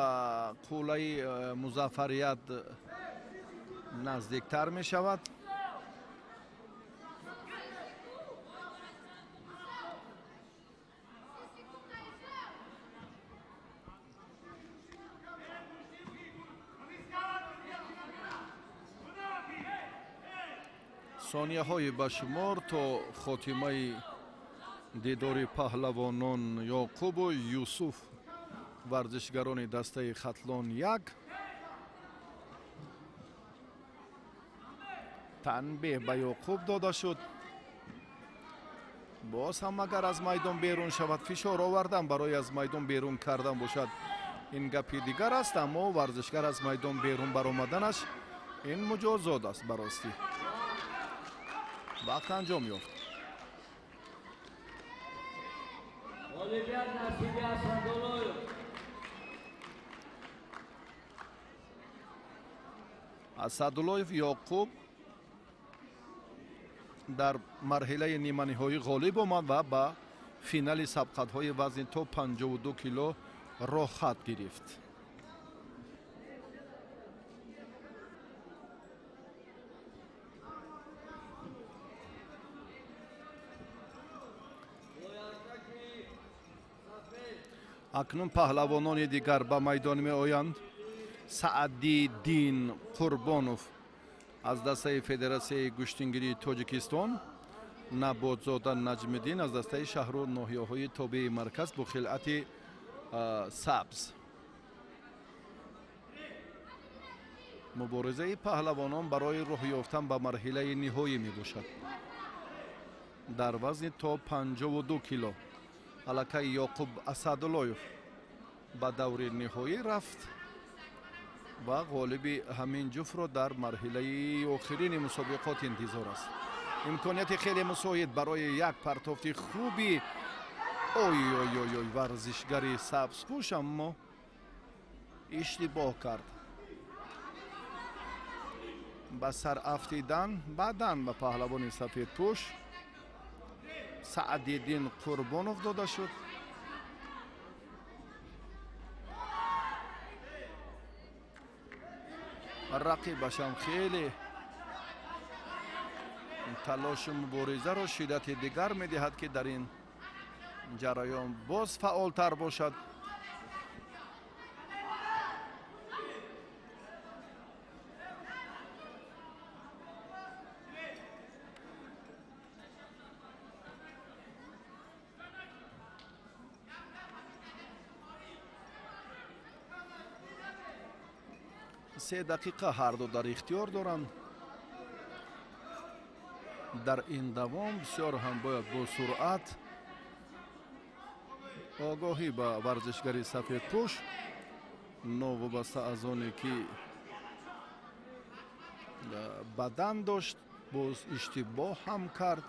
قوله مظفریت نزدیکتر می شود. ثانیه های بشمار تا خاتمه دیدار پهلوانان یعقوب و یوسف ورزشگران دسته ختلان یک. تنبیه به یعقوب داده شد. باز هم اگر از میدان بیرون شود فشار آوردن برای از میدان بیرون کردن باشد این گپی دیگر است، اما ورزشگر از میدان بیرون برآمدنش این مجازات است براستی. وقت انجام یافت. اسداللهیف یعقوب در مرحله نیمه نهایی غالب آمد و به فینال سبقت‌های وزن تا 52 کیلو راه خط گرفت. اکنون پهلوانان دیگر به میدان می آیند. سعدی دین قربانوف از دسته فدراسیون گوشتینگیری تاجیکستان، نباتزاده نجم‌الدین از دسته شهر و ناحیه‌های تابع مرکز با خلعت سبز. مبارزه پهلوانان برای راه یافتن به مرحله نهایی می باشد. در وزن تا 52 کیلو الکی یعقوب اسداللهیف به دور نهایی رفت و غالب همین جفت را در مرحله آخرین مسابقات انتظار است. امکانیت خیلی مساعد برای یک پرتافت خوبی ورزشگری سبزپوش، اما اشتباه کرد. به سر افتیدن بعداً به پهلوان سفید پوش سعدالدین قربانوف داده شد. رقیبش هم خیلی تلاش مبارزه را شدت دیگر می دهد که در این جریان باز فعالتر باشد. سه دقیقه هر دو در اختیار دارند. дар ин давом бисёр ҳам бояд бо суръат огоҳӣ ба варзишгари сафедпӯш новобаста аз оне ки бадан дошт боз иштибоҳ ҳам кард.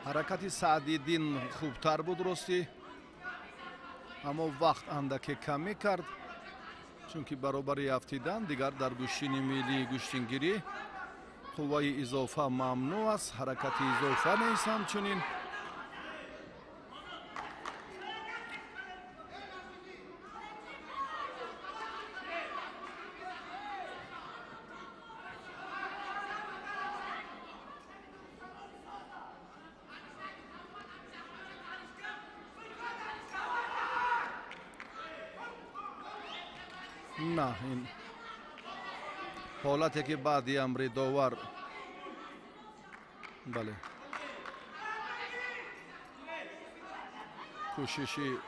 ҳаракати Саъдиддин хубтар буд ростӣ, аммо вақт андаке кам мекард, чунки баробари афтидан дигар дар гӯштини миллии гӯштингирӣ қувваи изофа мамнӯъ аст, ҳаракати изофа нест ҳамчунин. نه این حالتی که بعدی امری داور بله کوششی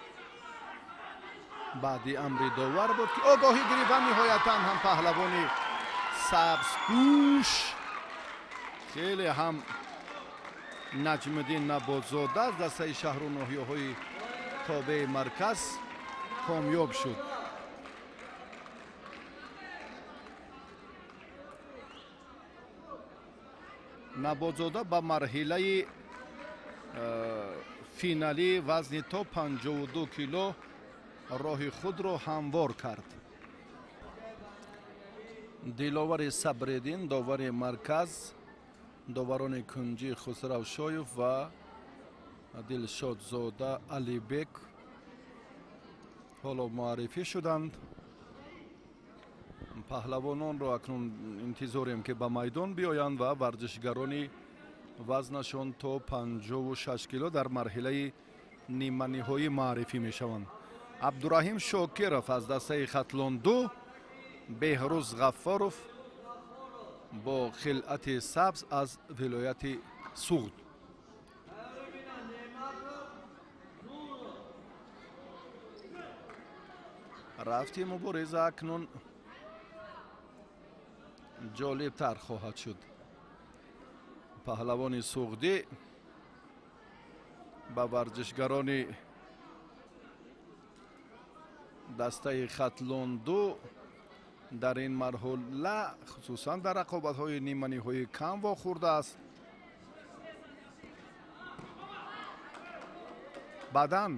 بعدی امری داور بود که آگاهی گرفتن نهایتا هم پهلوانی سبزپوش خیلی هم نجم‌الدین نباتزاده از دسته شهر و ناحیه‌های تابع مرکز کامیاب شد. نباتزاده با مرحله فینالی وزن تا 52 کیلو راه خود را هموار کرد. دلاور صبرالدین داور مرکز، داوران کنجی خسرو شایف و دلشادزاده علیبک حالا معرفی شدند. پهلوانان را اکنون انتظاریم که به میدان بیایند و ورزشگرانی وزنشان تا 56 کیلو در مرحله نیمه نهایی معرفی می شوند. عبدالرحیم شاکرов از دسته خطلان 2، بهروز غفارов با خلعت سبز از ولایت سوغد. رفتی مبارزه اکنون جالب تر خواهد شد. پهلوان سوغدی با ورزشگران دسته خطلان 2 در این مرحله خصوصا در رقابت‌های نیمه نهایی کم واخورده است. بعداً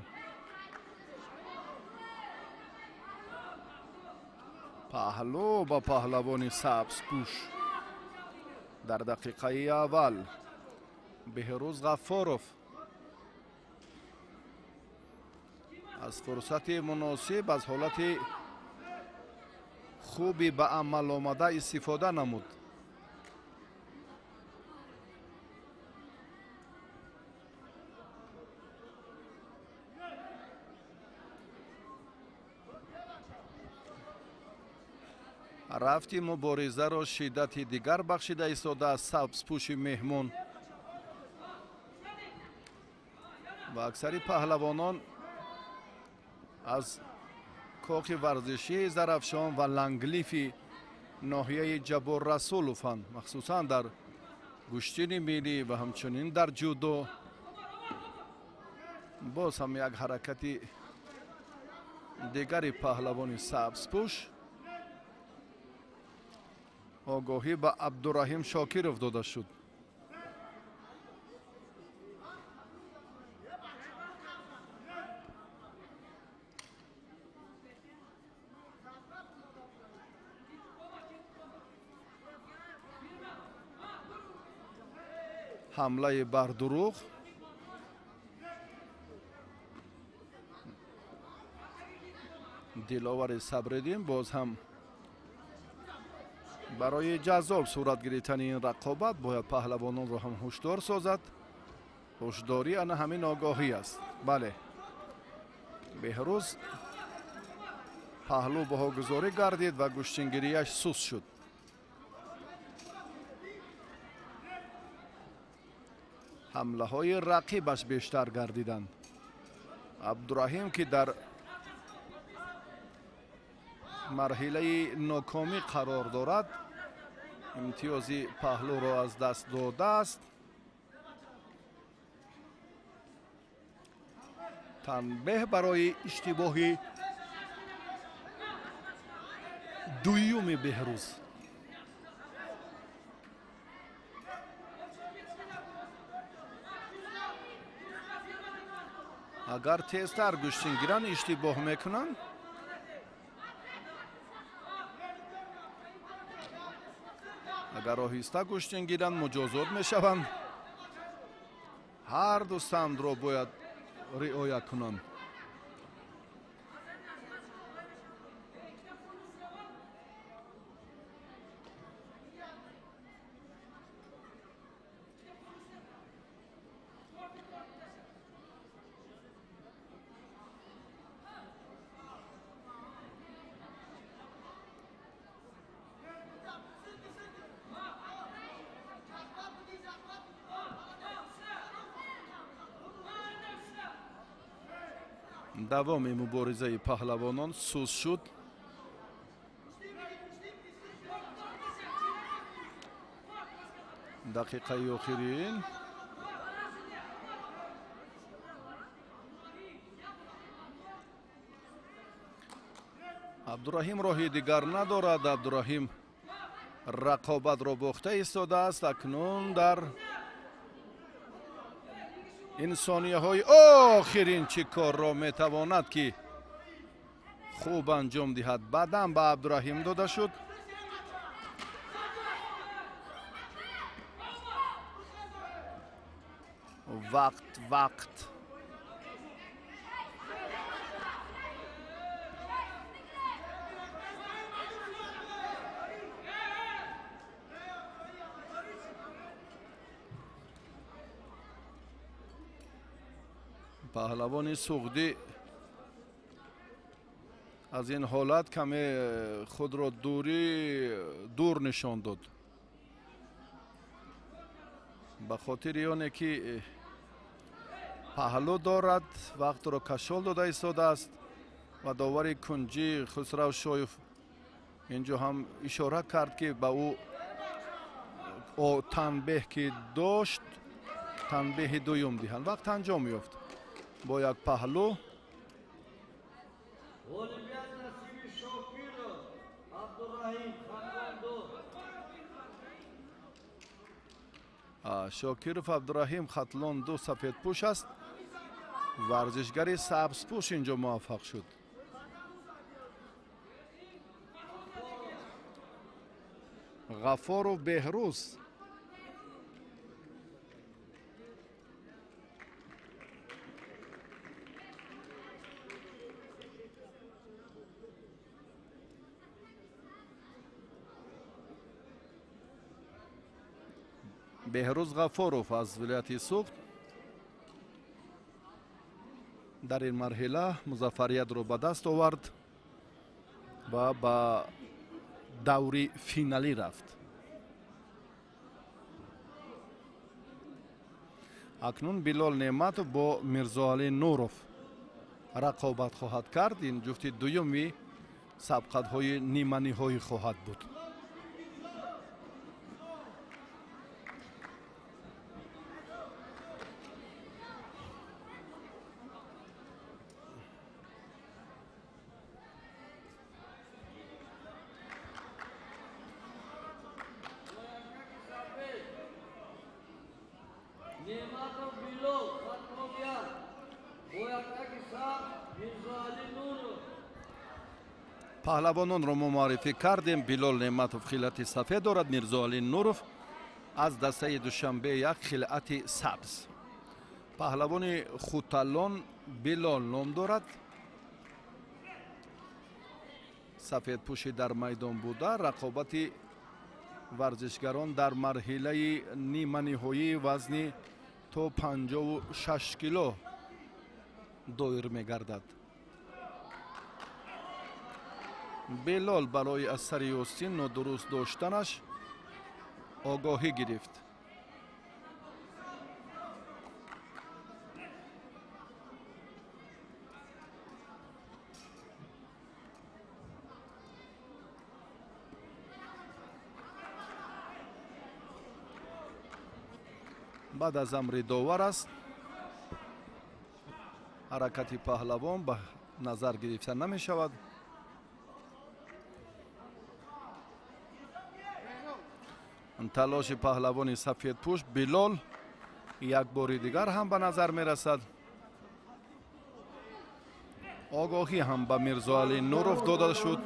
پهلو با پهلوان سبزپوش در دقیقه اول بهروز غفارov از فرصت مناسب از حالت خوبی به عمل آمده استفاده نمود. رفتی مبارزه را شدت دیگر بخشیده ایستاده از سبزپوش مهمان و اکثر پهلوانان از کاخ ورزشی زرافشان و لنگلیف ناحیه جبار رسولوفند، مخصوصا در گوشتین ملی و همچنین در جودو. باز هم یک حرکت دیگری پهلوان سبزپوش آگاهی به عبدالرحیم شاکرov داده شد. حمله بر دروغ دلاور صبرالدین باز هم برای جذاب صورت گرفتن این رقابت باید پهلوانان را هم هشدار سازد. هشداری آن همین آگاهی است. بله، بهروز پهلو بها گذاری گردید و گوشتنگیریش سوس شد. حمله های رقیبش بیشتر گردیدند. عبدالرحیم که در مرحله ناکامی قرار دارد امتیازی پهلو را از دست داده است. تنبیه برای اشتباه دویوم بهروز. اگر تیزتر گوشتینگیران اشتباه میکنن اگر آهسته گوشتینگیران مجازات میشوند. هر دو سمت را باید رعایت کنند. دوام مبارزه پهلوانان سوز شد. دقیقه آخرین عبدالرحیم راهی دیگر ندارد. عبدالرحیم رقابت را باخته ایستاده است. اکنون در این ثانیه های آخرین چه کار را میتواند که خوب انجام دهد. بعدم به عبدالرحیم داده شد. وقت پهلوان سغدی از این حالت کمی خود را دور نشان داد. به خاطر آنه که پهلو دارد وقت را کشال داده ایستاده است و داور کنجی خسرو شایف اینجا هم اشاره کرد که به او تنبیه که داشت تنبیه دویم دهند. وقت انجام یافت با یک پهلو. شاکیروف عبدالرحیم خطلان دو سفید پوش است. ورزشگر سبز پوش اینجا موفق شد. غفار و بهروز بهروز غفاروف از ولایت سوخت در این مرحله مظفریت رو به دست آورد و به دوری فینالی رفت. اکنون بلال نعمت با میرزا علی نوروف رقابت خواهد کرد. این جفت دویمی سبقت های نیمه نهایی خواهد بود. پهلوانان را ما معرفی کردیم. بلال نعمتوف خلعت سفید دارد. میرزا علی نوروف از دسته دوشنبه یک خلعت سبز. پهلوان خوتلان بلال نام دارد. سفید پوشی در میدان بوده. رقابت ورزشگران در مرحله نیمه نهایی وزن تا 56 کیلو دایر می‌گردد. بلال برای از سریاستی نادرست داشتنش آگاهی گرفت. بعد از امر داور است. حرکت پهلوان به نظر گرفته نمی شود. تلاش پهلوان سفید پوش بلال یک بار دیگر هم به نظر می رسد. آگاهی هم به میرزا علی نورов داده شد.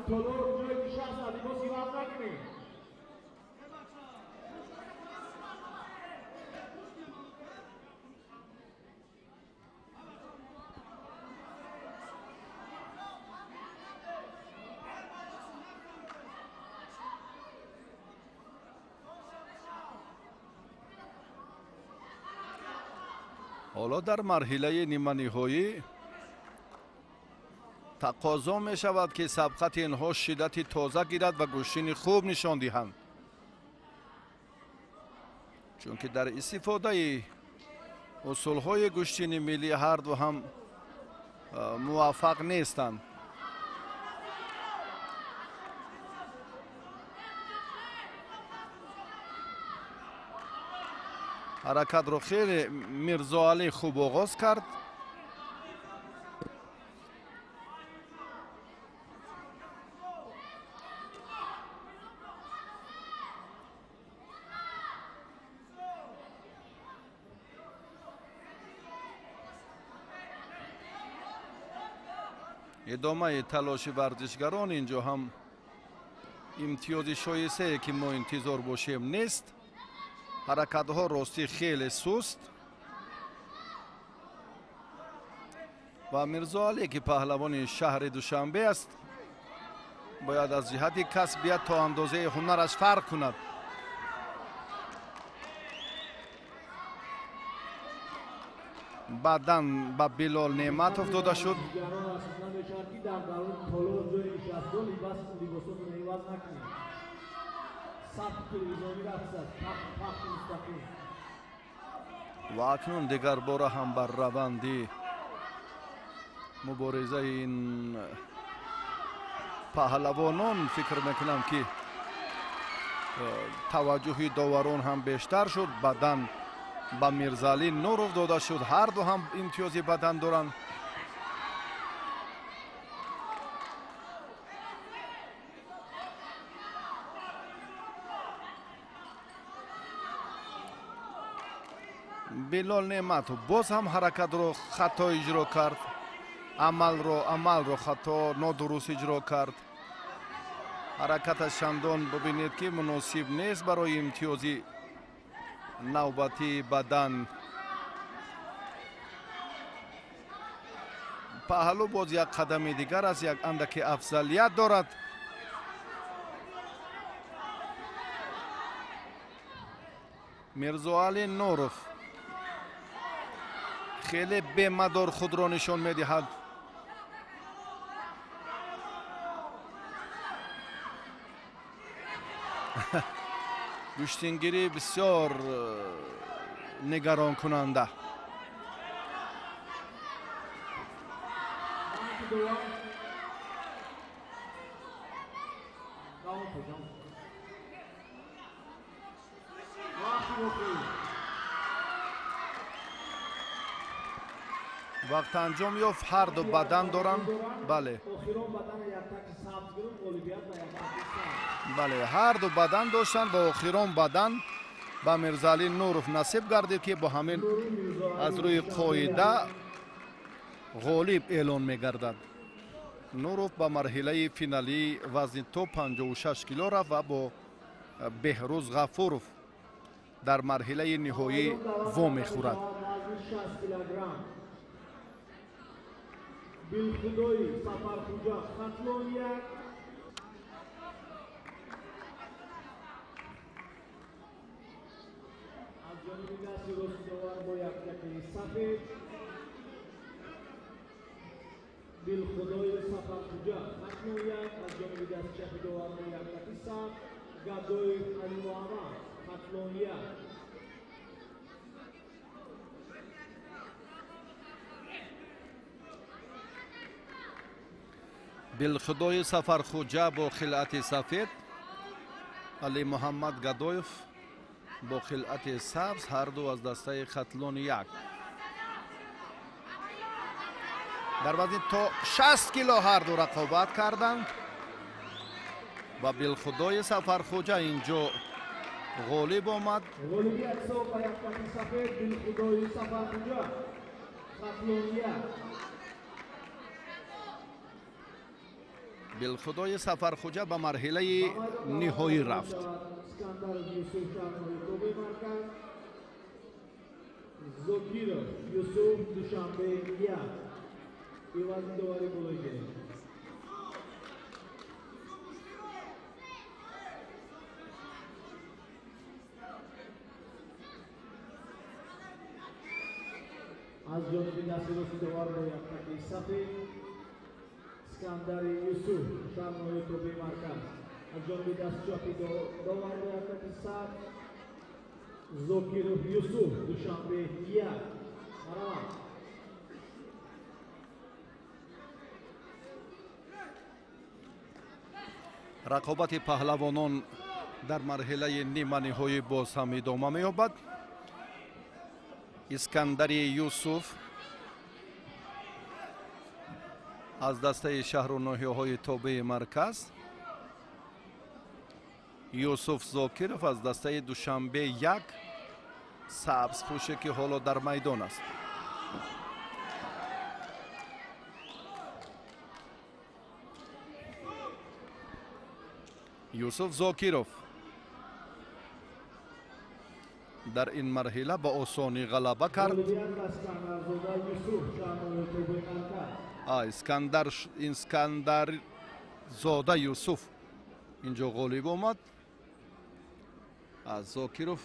حالا در مرحله نیمه نهایی تقاضا می شود که سبقت اینها شدت تازه گیرد و گوشتین خوب نشان دهند، چون که در استفاده اصولهای گوشتین ملی هر دو هم موفق نیستند. حرکت رو خیلی میرزا علی خوب آغاز کرد. ادامه تلاش ورزشگران اینجا هم امتیاز شایسته که ما انتظار باشیم نیست. حرکت ها راستی خیلی سست و میرزا علی که پهلوان شهر دوشنبه است باید از جهت کسبیت تا اندازه هنرش فرق کند. بعداً به بلال نعمت افتاده شد. و اکنون دیگر باره هم بر روند مبارزه این پهلوانان فکر میکنم که توجه داوران هم بیشتر شد. بدن به میرزا علی نورов داده شد. هر دو هم امتیاز بدن دارند. بلال نعمت باز هم حرکت رو خطا اجرا کرد. عمل رو خطا نادرست اجرا کرد. حرکت چندان ببینید که مناسب نیست برای امتیاز نوبتی بدن. پهلو باز یک قدم دیگر از یک اندکی افضلیت دارد. میرزا علی نورов خیلی بی‌مدار خود را نشان می‌دهد. گوشتینگیری بسیار نگران کننده. وقت انجام یافت. هر دو بدن دارن. بله هر دو بدن داشتن. با آخران بدن به میرزا علی نورов نصیب گردید که با همین از روی قاعده غالب اعلان میگردد. نورов به مرحله فینالی وزن تو 56 کیلو رفت و با بهروز غفورov در مرحله نهایی وام میخورد. بالخدای سفرخوجا خطلانیک از جانب دست رستوار با یک تکه سفید. بالخدای سفرخوجا خطلانیک از جانب دست چپ داور با یک تکه سفید. گدای علی محمد خطلانیک. بالخدای سفرخوجا با خلعت سفید. علی محمد گدایف با خلعت سبز، هر دو از دسته خطلون یک. در وزن تا 60 کیلو هر دو رقابت کردند و بالخدای سفرخوجه اینجا غالب آمد. غالبیت صاحب و یکتی سفید بالخدای سفرخوجه خطلون یک. بالخدای سفرخوجه به مرحله نهایی رفت. اسکندر یوسف شرمای توبه مرکز. زوکیرov یوسف دوشنبه یک. ایوازی دوباره بلوی گرفت. از جانب دست راست دوباره با یکتی سفید اسکندر یوسف شرمای توبه مرکز. از جانب دست چاپی دوباره با یکتی سفید زوکیرov یوسف دوشنبه یک. مرحبا. رقابت پهلوانان در مرحله نیمه نهایی باز هم ادامه می‌یابد. اسکندر یوسف از دسته شهر و ناحیه‌های تابع مرکز، یوسف زاکیرov از دسته دوشنبه یک سبز پوشه که حالا در میدان است. یوسف زاکیرov در این مرحله با آسانی غلبه کرد. اسکندر زاده یوسف اینجا غالب آمد. از زاکیرov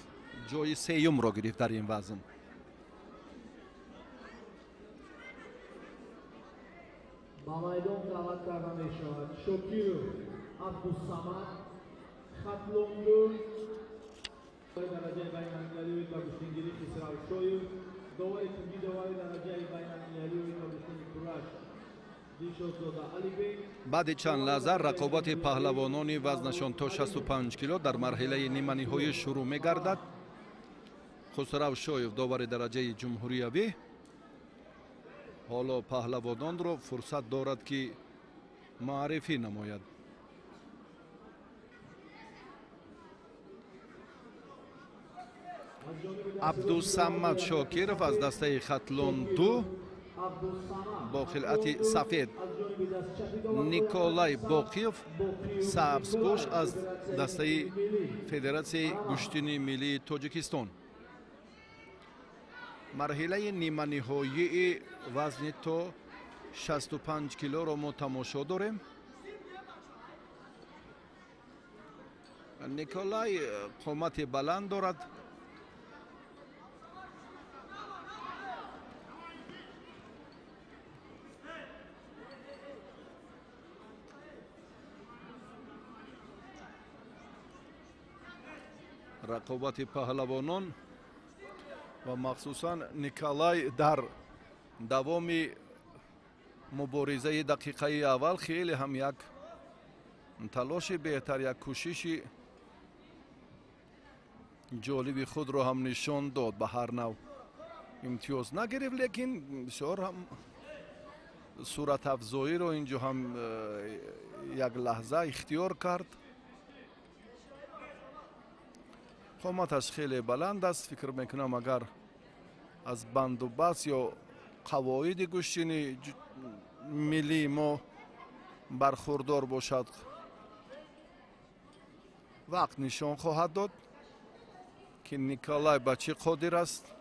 جای سیوم را گرفت در این وزن. با میدان دعوت کرده می شود شکیرov عبدالصمد خطلون دو درجه بین‌المللی و گشتنگیری خسرو شویو دوباره تنگی دوباره درجه بین‌المللی و گشتنگیری کراش دیشوزاده علی بیگ. بعد چند لحظه رقابت پهلوانان وزنشان تا 65 کیلو در مرحله نیمه نهایی شروع می‌گردد. خسرو شویو دوباره درجه جمهوریوی حالا پهلوانان را فرصت دارد که معرفی نماید. عبدالصمد شاکیرov از دسته خطلون دو با خلعت سفید، نیکولای باقیوف سبزپوش از دسته فدراسیون گشتنی ملی تاجیکستان. مرحله نیمه نهایی وزن تا 65 کیلو را ما تماشا داریم. نیکولای قامت بلند دارد. رقابت پهلوانان و مخصوصا نیکولای در دوام مبارزه دقیقه اول خیلی هم یک تلاش بهتر، یک کوشش جالب خود رو هم نشان داد. به هر نوع امتیاز نگرفت لیکن بسیار هم صورت افزایی رو اینجا هم یک لحظه اختیار کرد. قامتش خیلی بلند است. فکر میکنم اگر از بند و بست یا قواعد گشتنی ملی ما برخوردار باشد وقت نشان خواهد داد که نیکولای به چه قادر است.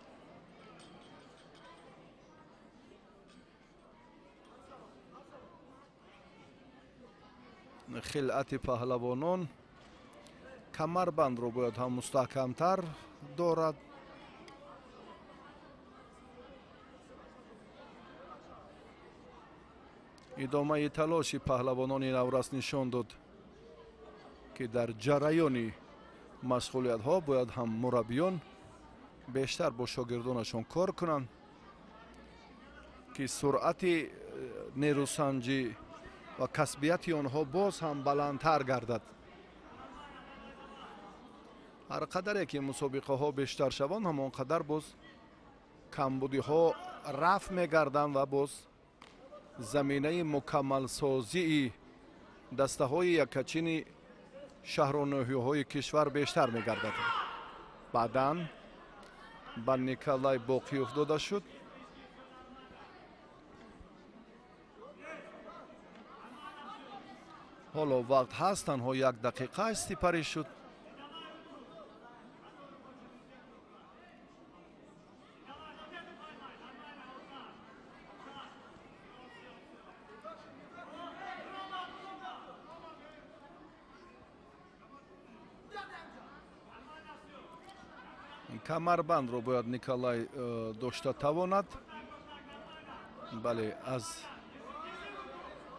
خلعت پهلوانان کمربند رو باید هم مستحکمتر دارد. ادامه تلاش پهلوانان نورست نشان داد که در جریان مشغولیت ها باید هم مربیان بیشتر با شاگردانشان کار کنند که سرعت نیروسنجی و کسبیت آنها باز هم بلندتر گردد. ҳар қадаре ки мусобиқаҳо бештар шаванд ҳамон қадар боз камбудиҳо рафъ мегарданд ва боз заминаи мукаммалсозии дастаҳои якачини шаҳроноҳиҳои кишвар бештар мегардад. баъдан ба Николай Боқиёв дода шуд. ҳоло вақт ҳаст, танҳо 1 дақиқа истипарӣ шуд. камарбандро бояд Николай дошта тавонад. бале, аз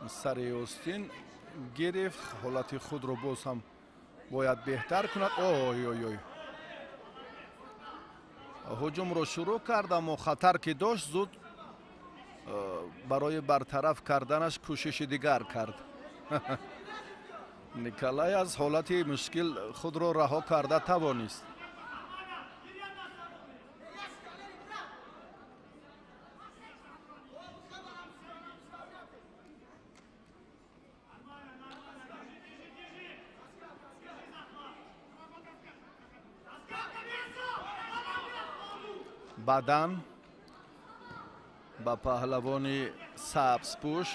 сари остин гирифт, ҳолати худро боз ҳам бояд беҳтар кунад. ой ҳуҷумро шурӯъ кард, аммо хатар ки дошт зуд барои бартараф карданаш кӯшиши дигар кард. Николай аз ҳолати мушкил худро раҳо карда тавонист. баъдан ба паҳлавони сабзпӯш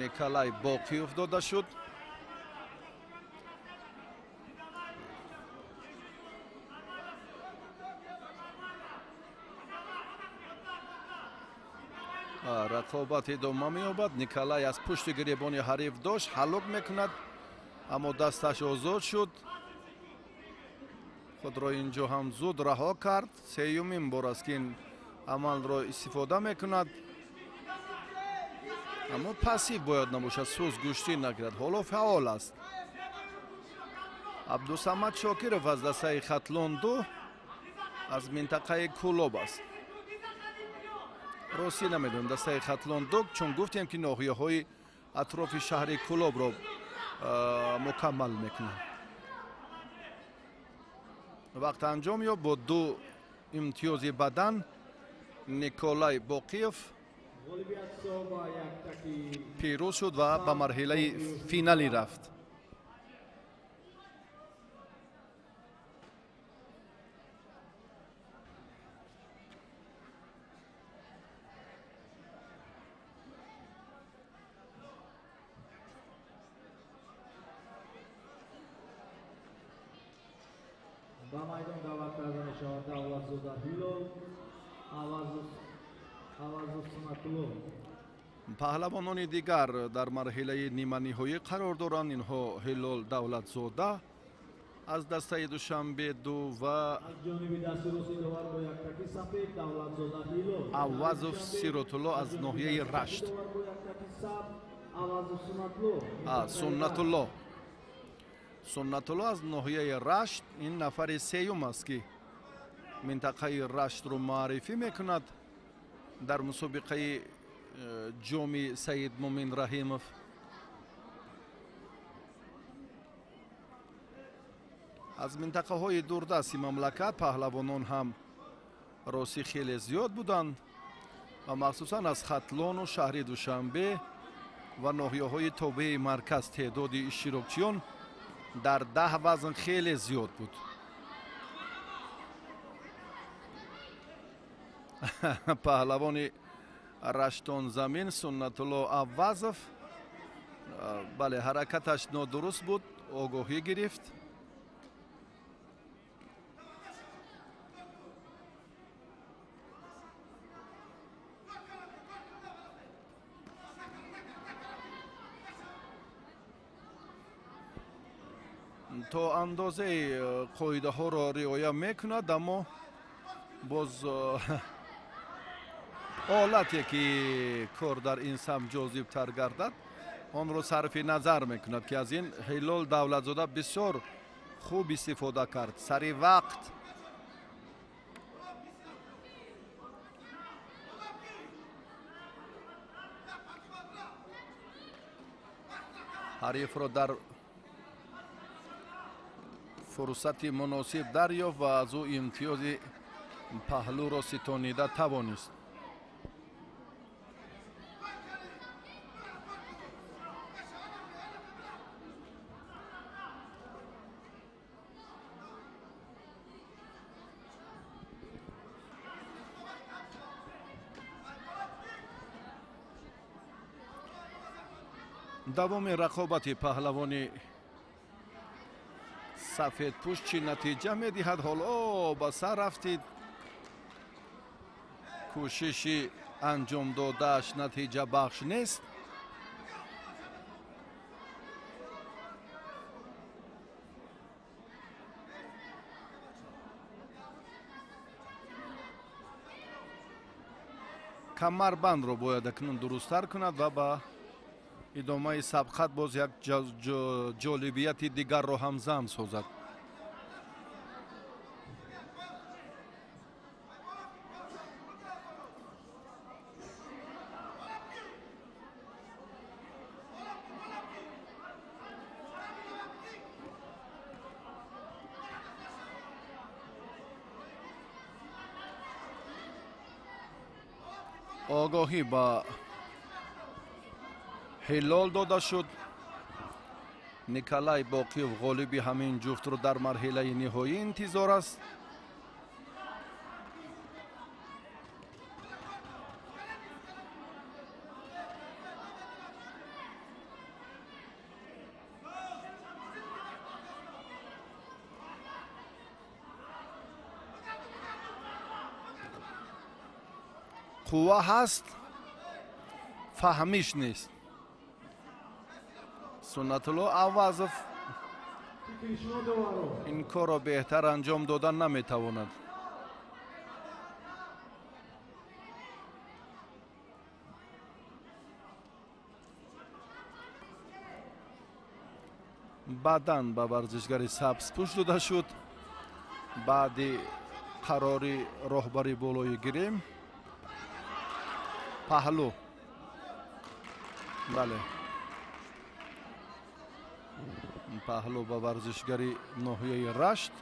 Николай Боқиёв дода шуд. рақобат идома меёбад. Николай аз пушти гиребони ҳариф дошт, ҳалок мекунад, аммо дасташ озод шуд. худро инҷо ҳам зуд раҳо кард. сеюмин бор аст ки ин амалро истифода мекунад, аммо пассив бояд набошад, сӯз гӯштӣ нагирад. ҳоло фаъол аст. Абдусамад Шокиров аз дастаи Хатлонду аз минтақаи Кӯлоб аст. ростӣ намедонем дастаи Хатлонду, чун гуфтем ки ноҳияҳои атрофи шаҳри Кӯлобро мукаммал мекунад. вақт анҷом ёб бо 2 имтиёзи бадан Николай Боқиёв пирӯз шуд ва ба марҳилаи финалӣ рафт. ба майдон даъват карда мешавад Давлатзода Ҳилол авазу Сунатулло. паҳлавонони дигар дар марҳилаи ниманиҳоӣ қарор доранд. инҳо Ҳилол Давлатзода аз дастаи Душанбе 2 ва аз ҷониби дасти рости довар бо яктаки сафед Давлатзода Ҳилол. Авазов Сиротулло аз ноҳияи Рашт. Бо яктаки сабз авазу Сунатулло. Суннатулло аз ноҳияи Рашт. ин нафари сеюм аст ки минтақаи Раштро маърифӣ мекунад дар мусобиқаи ҷоми Саид Муъмин Раҳимов. аз минтақаҳои дурдасти мамлакат паҳлавонон ҳам ростӣ хеле зиёд буданд ва махсусан аз Хатлону шаҳри Душанбе ва ноҳияҳои тобеи марказ теъдоди иштирокчиён дар 10 вазн хеле зиёд буд. паҳлавони Раштонзамин Суннатулло Аввазов, бале, ҳаракаташ нодуруст буд, огоҳӣ гирифт. то андозаи қоидаҳоро риоя мекунад, аммо боз ҳолате ки кор дар ин самт ҷозибтар гардад, онро сарфи назар мекунад ки аз ин Ҳилол Давлатзода бисёр хуб истифода кард. Сари вақт ҳарифро дар фурсати муносиб дарёфт ва аз ӯ имтиёзи паҳлӯро ситонида тавонист. давоми рақобати паҳлавони сафедпӯш чӣ натиҷа медиҳад? ҳоло ба сар рафтид. кӯшиши анҷом додааш натиҷа бахш нест. камарбандро бояд акнун дурусттар кунад ва ба идомаи сабқат боз як ҷолибияти дигарро ҳам замм созад. огоҳӣ ба ҳилол дода шуд. николай боқиёв ғолиби ҳамин ҷуфтро дар марҳилаи ниҳоӣ интизор аст. қувва ҳаст, фаҳмиш нест. суннатулло аввазов ин корро беҳтар анҷом додан наметавонад. баъдан ба варзишгари сабзпӯш дода шуд. баъди қарори роҳбари болои гирем паҳлӯ. бале, паҳлӯ ба варзишгари ноҳияи рашт.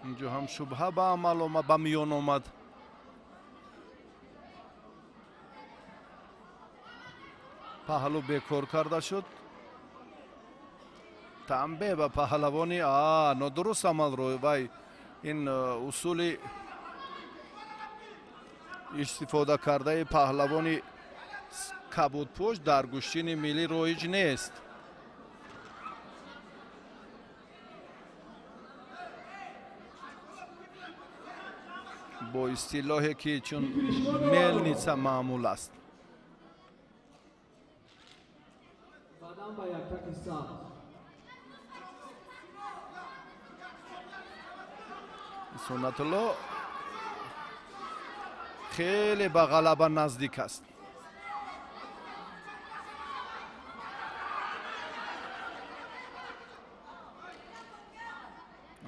инҷо ҳам шубҳа ба амал ба миён омад. паҳлӯ бекор карда шуд. танбеҳ ба паҳлавони нодуруст амалро вай ин усули истифода кардаи паҳлавони кабудпӯш дар гӯштини миллӣ роиҷ нест. бо истилоҳе ки чун мелница маъмул аст. суннатулло хеле ба ғалаба наздик аст.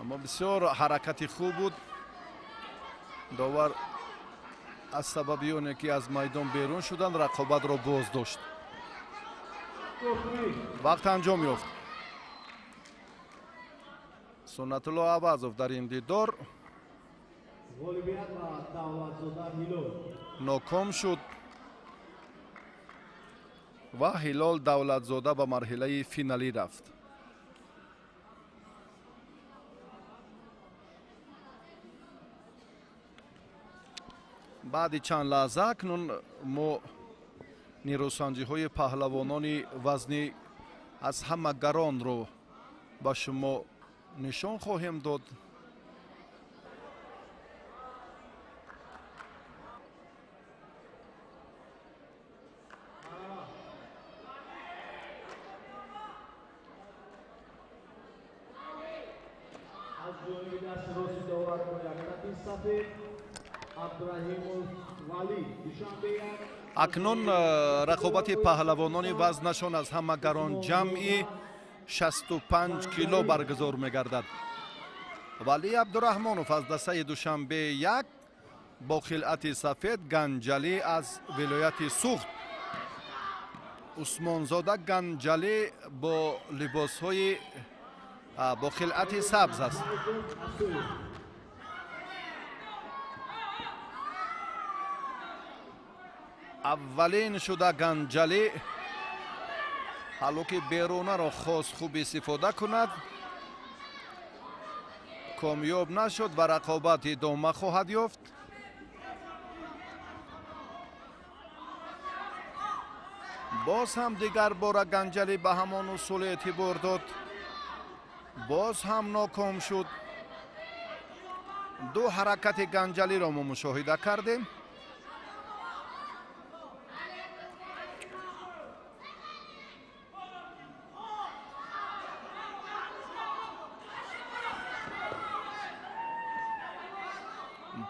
аммо бисёр ҳаракати хуб буд. довар аз сабаби оне ки аз майдон берун шуданд рақобатро боз дошт. вақт анҷом ёфт. суннатулло аввазов дар ин дидор ноком шуд ва ҳилол давлатзода ба марҳилаи финалӣ рафт. баъди чанд лаҳза акнун мо нирӯсанҷиҳои паҳлавонони вазни аз ҳама гаронро ба шумо нишон хоҳем дод. акнун рақобати паҳлавонони вазнашон аз ҳама гарон ҷамъи 65 кило баргузор мегардад. валӣ абдураҳмонов аз дастаи душанбе 1 бо хилъати сафед, ганҷалӣ аз вилояти суғд усмонзода ганҷалӣ бо либосҳои бо хилъати сабз аст. аввалин шуда ганҷалӣ ҳалоки берунаро хост хуб истифода кунад. комёб нашуд ва рақобат идома хоҳад ёфт. боз ҳам дигар бора ганҷалӣ ба ҳамон усул эътибор дод. боз ҳам ноком шуд. ду ҳаракати ганҷалиро мо мушоҳида кардем.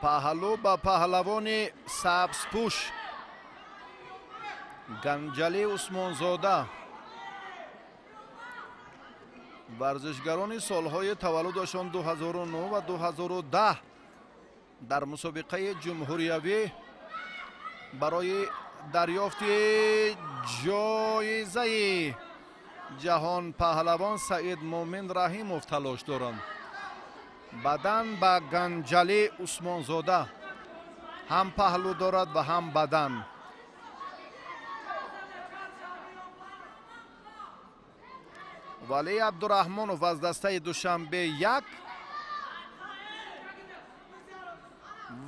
паҳлӯ ба паҳлавони сабзпӯш ганҷалӣ усмонзода, варзишгарони солҳои таваллудашон 2009 ва 2010 дар мусобиқаи ҷумҳуриявӣ барои дарёфти ҷоизаи ҷаҳон паҳлавон Саид Момин Раҳимов талош доранд. бадан ба ганҷалӣ усмонзода ҳам паҳлӯ дорад ва ҳам бадан. валӣ абдураҳмонов аз дастаи душанбе 1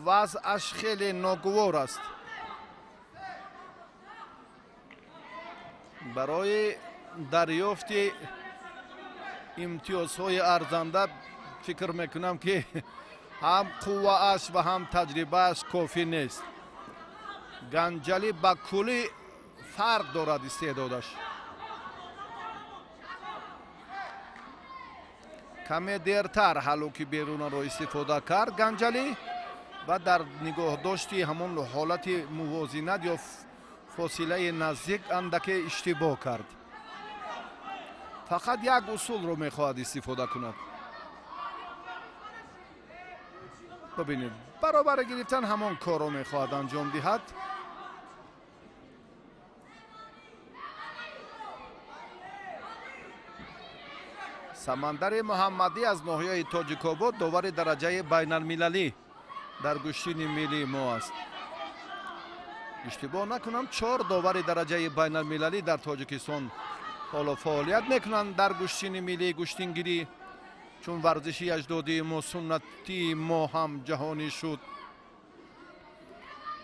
вазъаш хеле ногувор аст. барои дарёфти имтиёзҳои арзанда фикр мекунам ки ҳам қуввааш ва ҳам таҷрибааш кофӣ нест. ганҷалӣ ба куллӣ фарқ дорад истеъдодаш. каме дертар ҳалоки берунаро истифода кард ганҷалӣ ва дар нигоҳдошти ҳамон ҳолати мувозинат ё фосилаи наздик андаке иштибоҳ кард. фақат як усулро мехоҳад истифода кунад. бибинед, баробар гирифтан ҳамон корро мехоҳад анҷом диҳад. самандари муҳаммадӣ аз ноҳияи тоҷикобод довари дараҷаи байналмилалӣ дар гӯштини миллии мо аст. иштибоҳ накунам 4 довари дараҷаи байналмилалӣ дар тоҷикистон ҳоло фаъолият мекунанд дар гӯштини миллии гӯштингирӣ. чун варзиши аҷдодии мо суннатии мо ҳам ҷаҳонӣ шуд.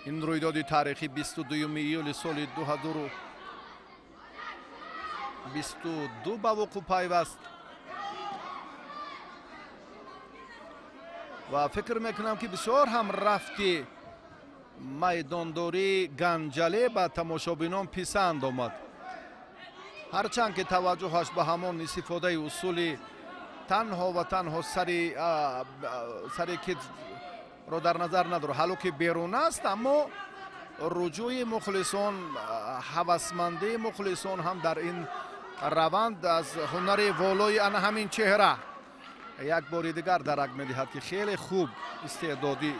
ин рӯйдоди таърихи 22 июли соли 2022 ба вуқӯъ пайваст. ва фикр мекунам ки бисёр ҳам рафти майдондории ганҷалӣ ба тамошобинон писанд омад. ҳарчанд ки таваҷҷӯҳаш ба ҳамон истифодаи усули танҳо ва танҳо сари китро дар назар надорад, ҳалоки берун аст, аммо руҷӯи мухлисон, ҳавасмандии мухлисон ҳам дар ин раванд аз ҳунари волои ана ҳамин чеҳра як бори дигар дарак медиҳад ки хеле хуб истеъдоди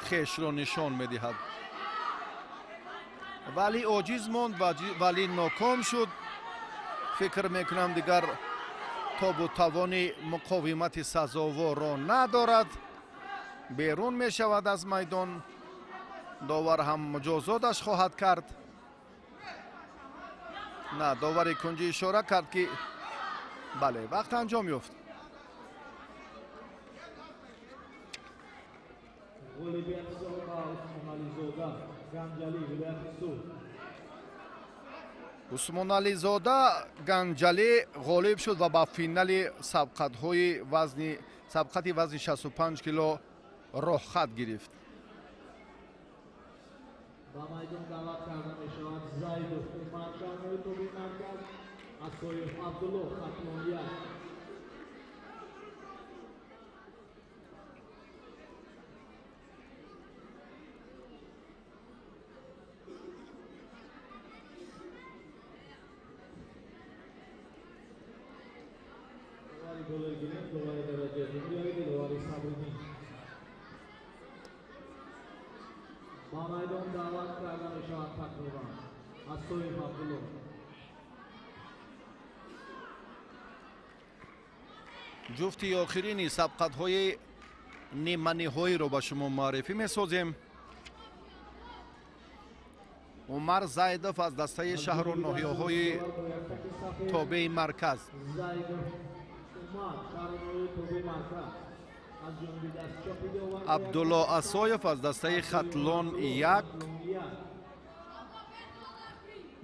хешро нишон медиҳад. вале оҷиз монд, вале ноком шуд. фикр мекунам дигар тобу тавони муқовимати сазоворро надорад. берун мешавад аз майдон. довар ҳам муҷозоташ хоҳад кард. на, довари кунҷӣ ишора кард ки бале, вақт анҷом ёфт. усмонализода ганҷалӣ ғолиб шуд ва ба финали сабқати вазни 65 кило роҳхат гирифт. ба майдон даъват карда мешавад Зайдов Иманҷонови тобин марказ Асоев Абдулло Хатлония. довари дараҷаи ҷумҳуриявӣ довари Сабринӣ. ба майдон даъват карда мешавад тақрибан Asoyev Abdullo. جفتی آخرین سبقت‌های نیمه‌نهایی رو به شما معرفی می‌سازیم. عمر زیدوف از دسته شهر و ناحیه‌های تابع مرکز. عبدالله اسایف از دسته خطلون یک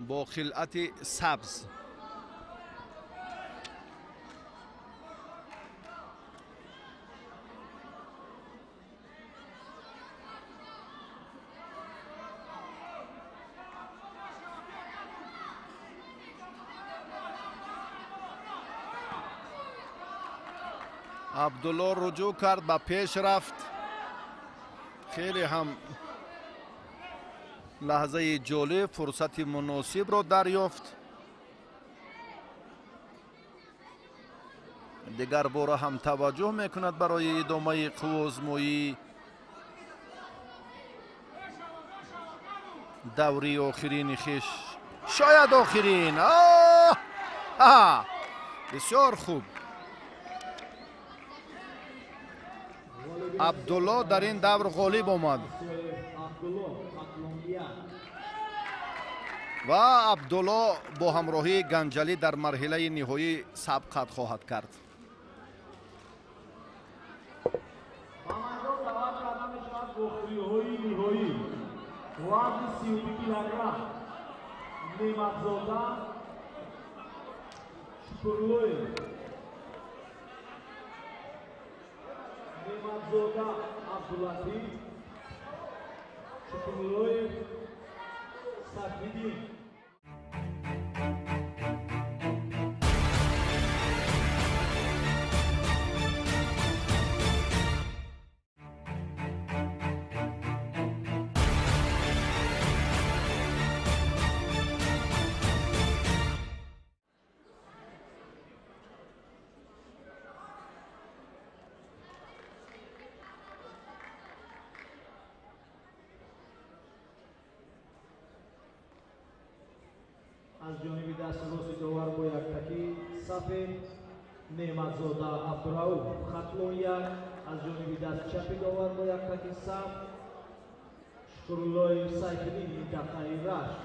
با خلعت سبز. عبدالله رجوع کرد به پیش رفت. خیلی هم لحظه جالب، فرصت مناسب را دریافت. دیگر باره هم توجه میکند برای ادامه قوازمایی دوری آخرین خیش. شاید آخرین. بسیار خوب. عبدالله در این دور غالب آمد و عبدالله با همراهی گنجلی در مرحله نهایی سبقت خواهد کرد. Nemadzada Abdulatif, Shukurloyev, Safidin. از جانب دست راست داور با یک تکی صفه نعمتزاده عبدالرؤوف خطلون یک. از جانب دست چپ داور با یک تکی صف شکرالله سیفالدین منطقه رشت.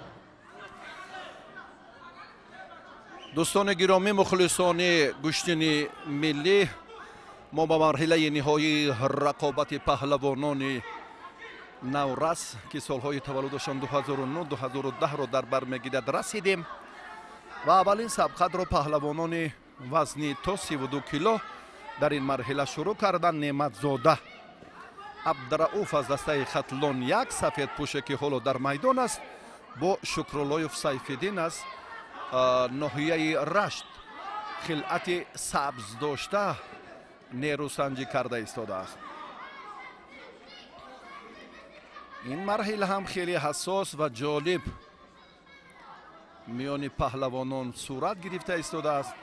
دوستان گرامی، مخلصان گشتن ملی، ما به مرحله نهایی رقابت پهلوانان نورس که سالهای تولدشان 2009-2010 را در بر میگیرد رسیدیم و اولین سبقت را پهلوانان وزنی تا 32 کیلو در این مرحله شروع کردن. نعمتزاده عبدالرؤوف از دسته خطلون یک سفید پوشه که حالا در میدان است با شکرالله سیفالدین از ناحیه رشت خلعت سبز داشته نیروسنجی کرده ایستاده است. این مرحله هم خیلی حساس و جالب میان پهلوانان صورت گرفته ایستاده است.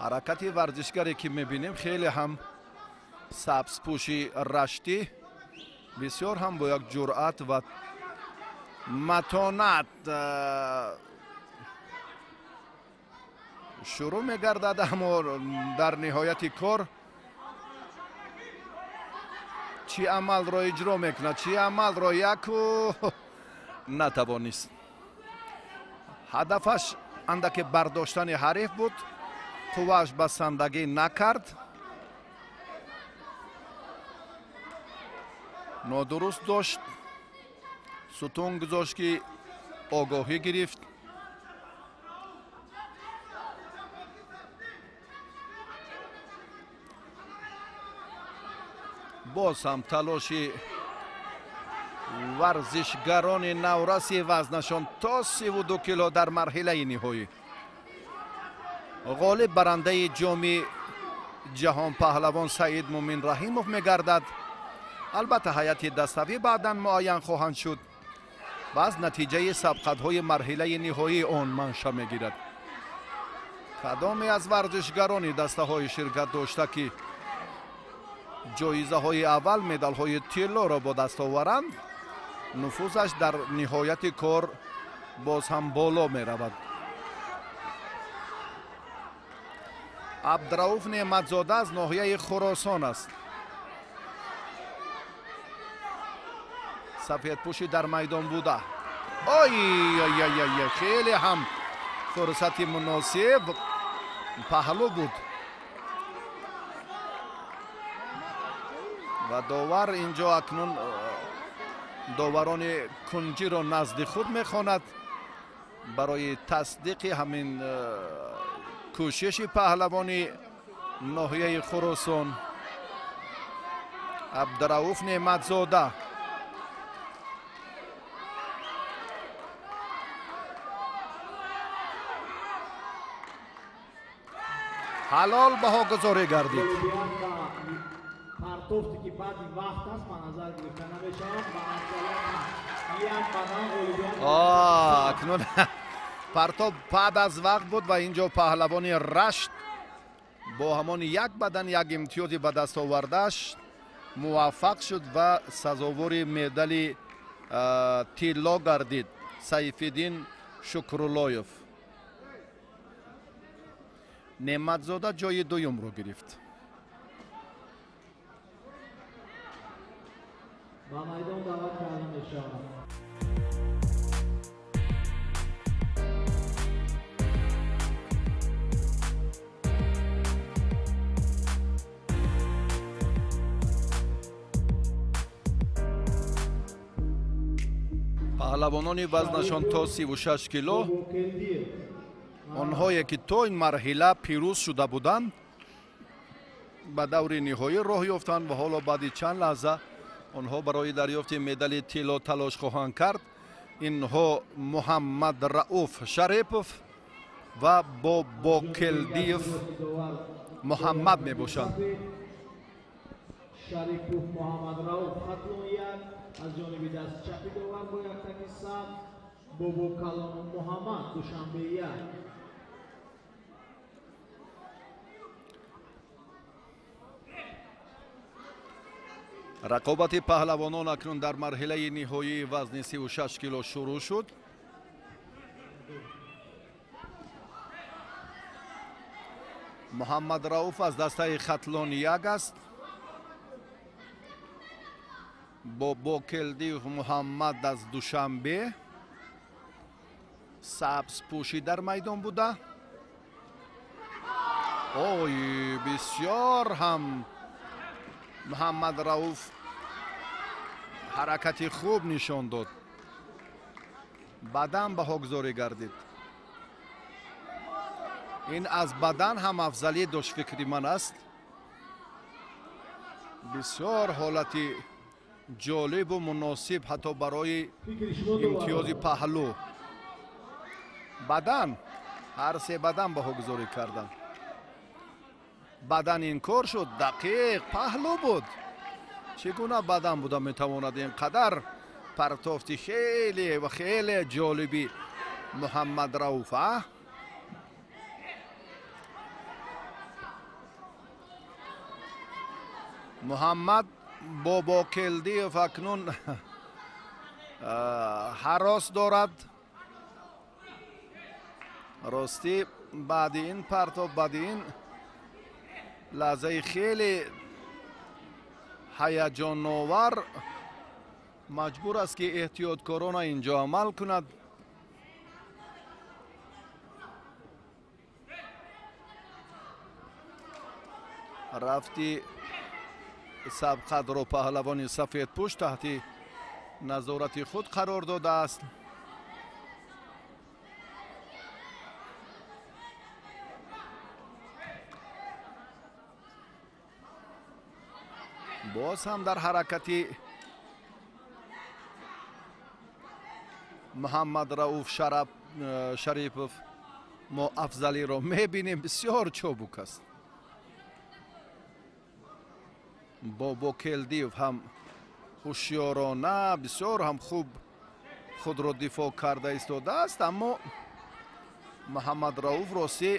حرکت ورزشگری که میبینیم خیلی هم سبز پوشی رشتی، بسیار هم با یک جرأت و متانت شروع میگردد، اما در نهایت کار چی عمل را اجرا میکند، چی عمل را یک نتوانست. هدفش اندک برداشتن حریف بود، قوهش بسندگی نکرد، نادرست داشت، ستون گذاشت که آگاهی گرفت. باز هم تلاش ورزشگران نورس وزنشان تا 32 کیلو در مرحله نهایی. غالب برنده جام جهان پهلوان سعید مومن رحیموف میگردد. البته هیئت دستوی بعداً معین خواهند شد و از نتیجه سبقت‌های مرحله نهایی آن منشأ میگیرد. кадоме аз варзишгарони дастаҳои ширкат дошта ки ҷоизаҳои аввал медалҳои тиллоро бо даст оваранд, нуфузаш дар ниҳояти кор боз ҳам боло меравад. абдурауф неъматзода аз ноҳияи хӯросон аст. сафедпӯши дар майдон буда. хеле ҳам фурсати муносиб паҳлӯ буд ва довар инҷо акнун доварони кунҷиро назди худ мехонад барои тасдиқи ҳамин кӯшиши паҳлавони ноҳияи хӯросон абдурауф неъматзода. ҳалол баҳогузорӣ гардид. акнун партоб баъд аз вақт буд ва инҷо паҳлавони рашт бо ҳамон як бадан як имтиёзи ба даст овардааш муваффақ шуд ва сазовори медали тилло гардид. сайфиддин шукруллоев. неъматзода ҷои дуюмро гирифт. ба майдон даъват карда мешавад. паҳлавонони вазнашон то 36 кило, онҳое ки то ин марҳила пирӯз шуда буданд ба даври ниҳоӣ роҳ ёфтанд ва ҳоло баъди чанд лаҳза онҳо барои дарёфти медали тилло талош хоҳанд кард. инҳо муҳаммад рауф шарипов ва бобокелдиев муҳаммад мебошанд. шарипов муҳаммад рауф хатлояк аз ҷониби даст чапи довар бо яктаки саб, бобокалон муҳаммад душанбеяк. рақобати паҳлавонон акнун дар марҳилаи ниҳоии вазни 36 кило шурӯъ шуд. муҳаммад рауф аз дастаи хатлонияк аст. бобокелдиев муҳаммад аз душанбе сабзпӯшӣ дар майдон буда. бисёр ҳам муҳаммад рауф ҳаракати хуб нишон дод. бадан баҳогузорӣ гардид. ин аз бадан ҳам афзалӣ дошт, фикри ман аст. бисёр ҳолати ҷолибу муносиб ҳатто барои имтиёзи паҳлӯ. бадан ҳар се бадан баҳогузорӣ карданд. бадан ин кор шуд, дақиқ паҳлӯ буд. чӣ гуна бадан буда метавонад ин қадар партофти хеле ва хеле ҷолиби муҳаммад рауф? муҳаммад бобокелдиев акнун ҳарос дорад. ростӣ баъди ин партоб, баъди ин лаҳзаи хеле ҳаяҷоновар маҷбур аст ки эҳтиёткорона инҷо амал кунад. рафти сабқадро паҳлавони сафедпӯш таҳти назорати худ қарор додааст. боз ҳам дар ҳаракати муҳаммад рауф шарипов мо афзалиро мебинем. бисёр чобук аст. бобокелдиев ҳам ҳушёрона бисёр ҳам хуб худро дифоъ карда истодааст, аммо муҳаммад рауф ростӣ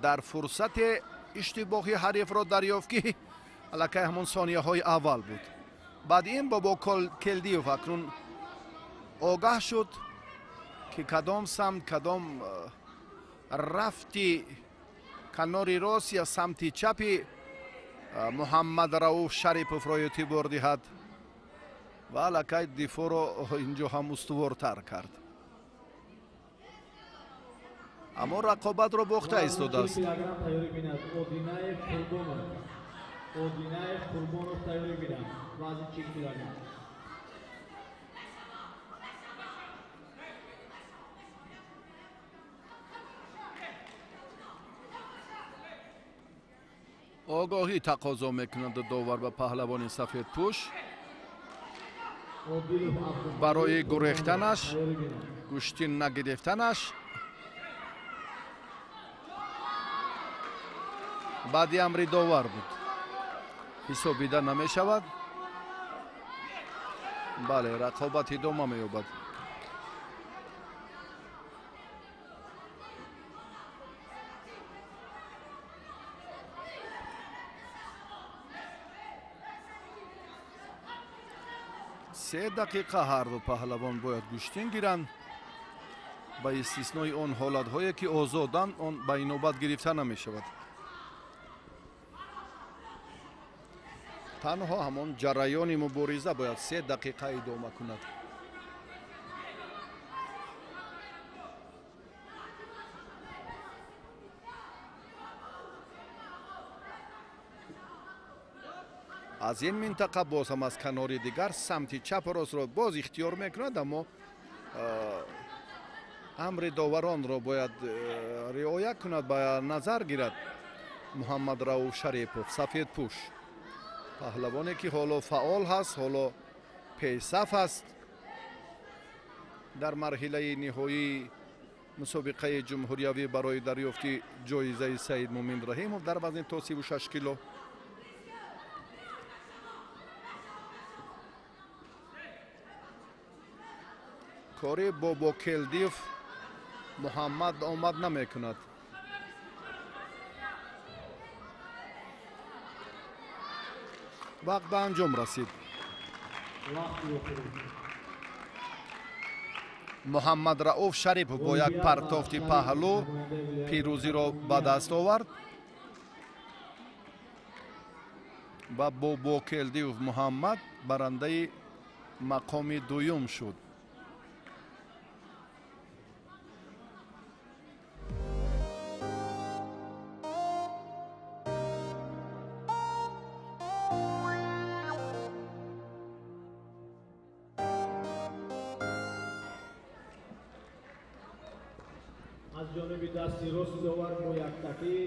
дар фурсати иштибоҳи ҳарифро дарёфт ки аллакай ҳамон сониyaҳои аввал буд. баъди ин бобо келдиев акнун огаҳ шуд ки кадом самт кадом рафти канори рост я самти чапи муҳаммад рауф шариповро эътибор диҳад ва аллакай дифоъро инҷо ҳам устувортар кард. аммо рақобатро бохта истодааст. огоҳӣ тақозо мекунад довар ба паҳлавони сафедпӯш барои гурехтанаш, гӯшти нагирифтанаш. баъди амри довар буд. ҳисобида намешавад. бале, рақобат идома меёбад. се дақиқа ҳарду паҳлавон бояд гӯштин гиранд ба истиснои он ҳолатҳое ки озоданд, он ба инобат гирифта намешавад. танҳо ҳамон ҷараёни мубориза бояд 3 дақиқа идома кунад. аз ин минтақа боз ҳам аз канори дигар самти чапу ростро боз ихтиёр мекунад, аммо амри доваронро бояд риоя кунад, ба назар гирад муҳаммад рауф шарипов, сафедпӯш. паҳлавоне ки ҳоло фаъол ҳаст, ҳоло пешсаф аст дар марҳилаи ниҳоии мусобиқаи ҷумҳуриявӣ барои дарёфти ҷоизаи Саид Мумин Раҳимов дар вазни то 36 кило. кори бобокелдиев муҳаммад омад намекунад. вақт ба анҷом расид. муҳаммад рауф шарипов бо як партофти паҳлӯ пирӯзиро ба даст овард. ба бобокелдиев муҳаммад барандаи мақоми дуюм шуд.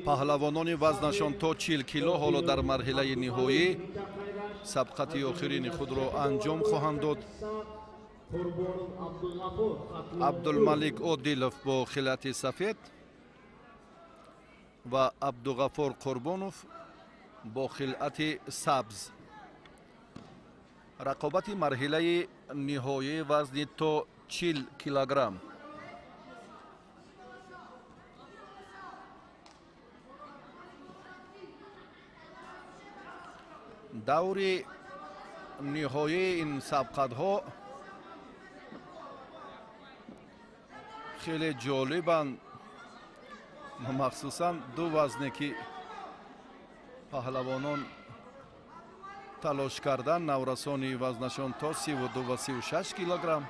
паҳлавонони вазнашон то 40 кило ҳоло дар марҳилаи ниҳоӣ сабқати охирини худро анҷом хоҳанд дод. абдулмалик одилов бо хилати сафед ва абдуғафор қурбонов бо хилати сабз. рақобати марҳилаи ниҳоии вазни то 40 килограмм. даври ниҳоии ин сабқатҳо хеле ҷолибанд, махсусан ду вазне ки паҳлавонон талош кардан, наврасони вазнашон то 32 ва 36 килограмм.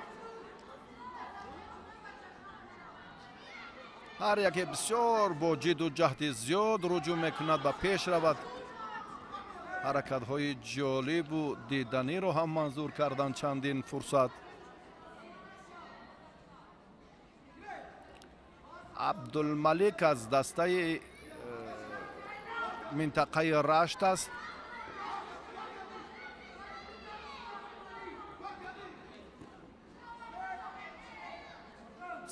ҳар яке бисёр бо ҷидду ҷаҳди зиёд руҷӯъ мекунад ба пеш равад. ҳаракатҳои ҷолибу диданиро ҳам манзур карданд чандин фурсат. абдулмалик аз дастаи минтақаи рашт аст.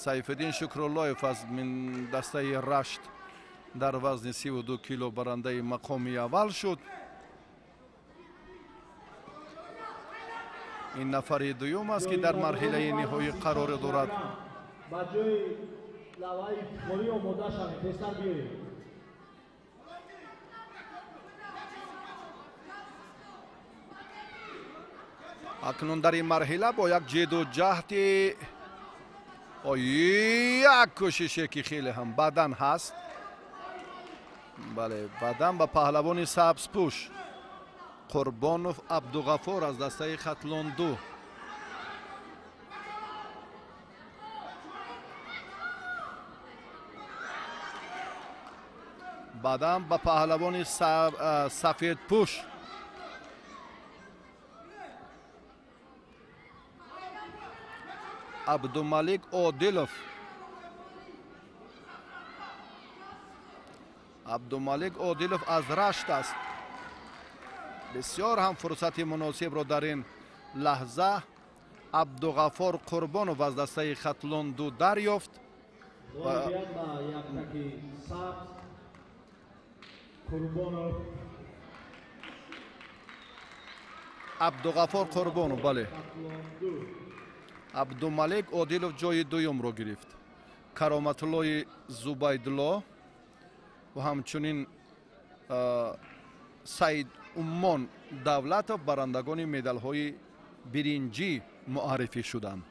сайфиддин шукруллоев аз дастаи рашт дар вазни 32 кило барандаи мақоми аввал шуд. ин нафари дуюм аст ки дар марҳилаи ниҳоӣ қарор дорад. акнун дар ин марҳила бо як ҷидду ҷаҳди як кӯшише ки хеле ҳам бадан ҳаст. бале бадан ба паҳлавони сабзпӯш Қурбонов Абдуғафор аз дастаи хатлонду. баъдан ба паҳлавони сафедпӯш Абдумалик Одилов. Абдумалик Одилов аз Рашт аст. бисёр ҳам фурсати муносибро дар ин лаҳза Абдуғафор Қурбонов аз дастаи хатлонду дарёфт. Абдуғафор Қурбонов, бале. Абдумалик Одилов ҷои дуюмро гирифт. Кароматуллои Зубайдулло ва ҳамчунин Саид Уммон Давлатов барандагони медалҳои биринҷӣ муаррифӣ шуданд.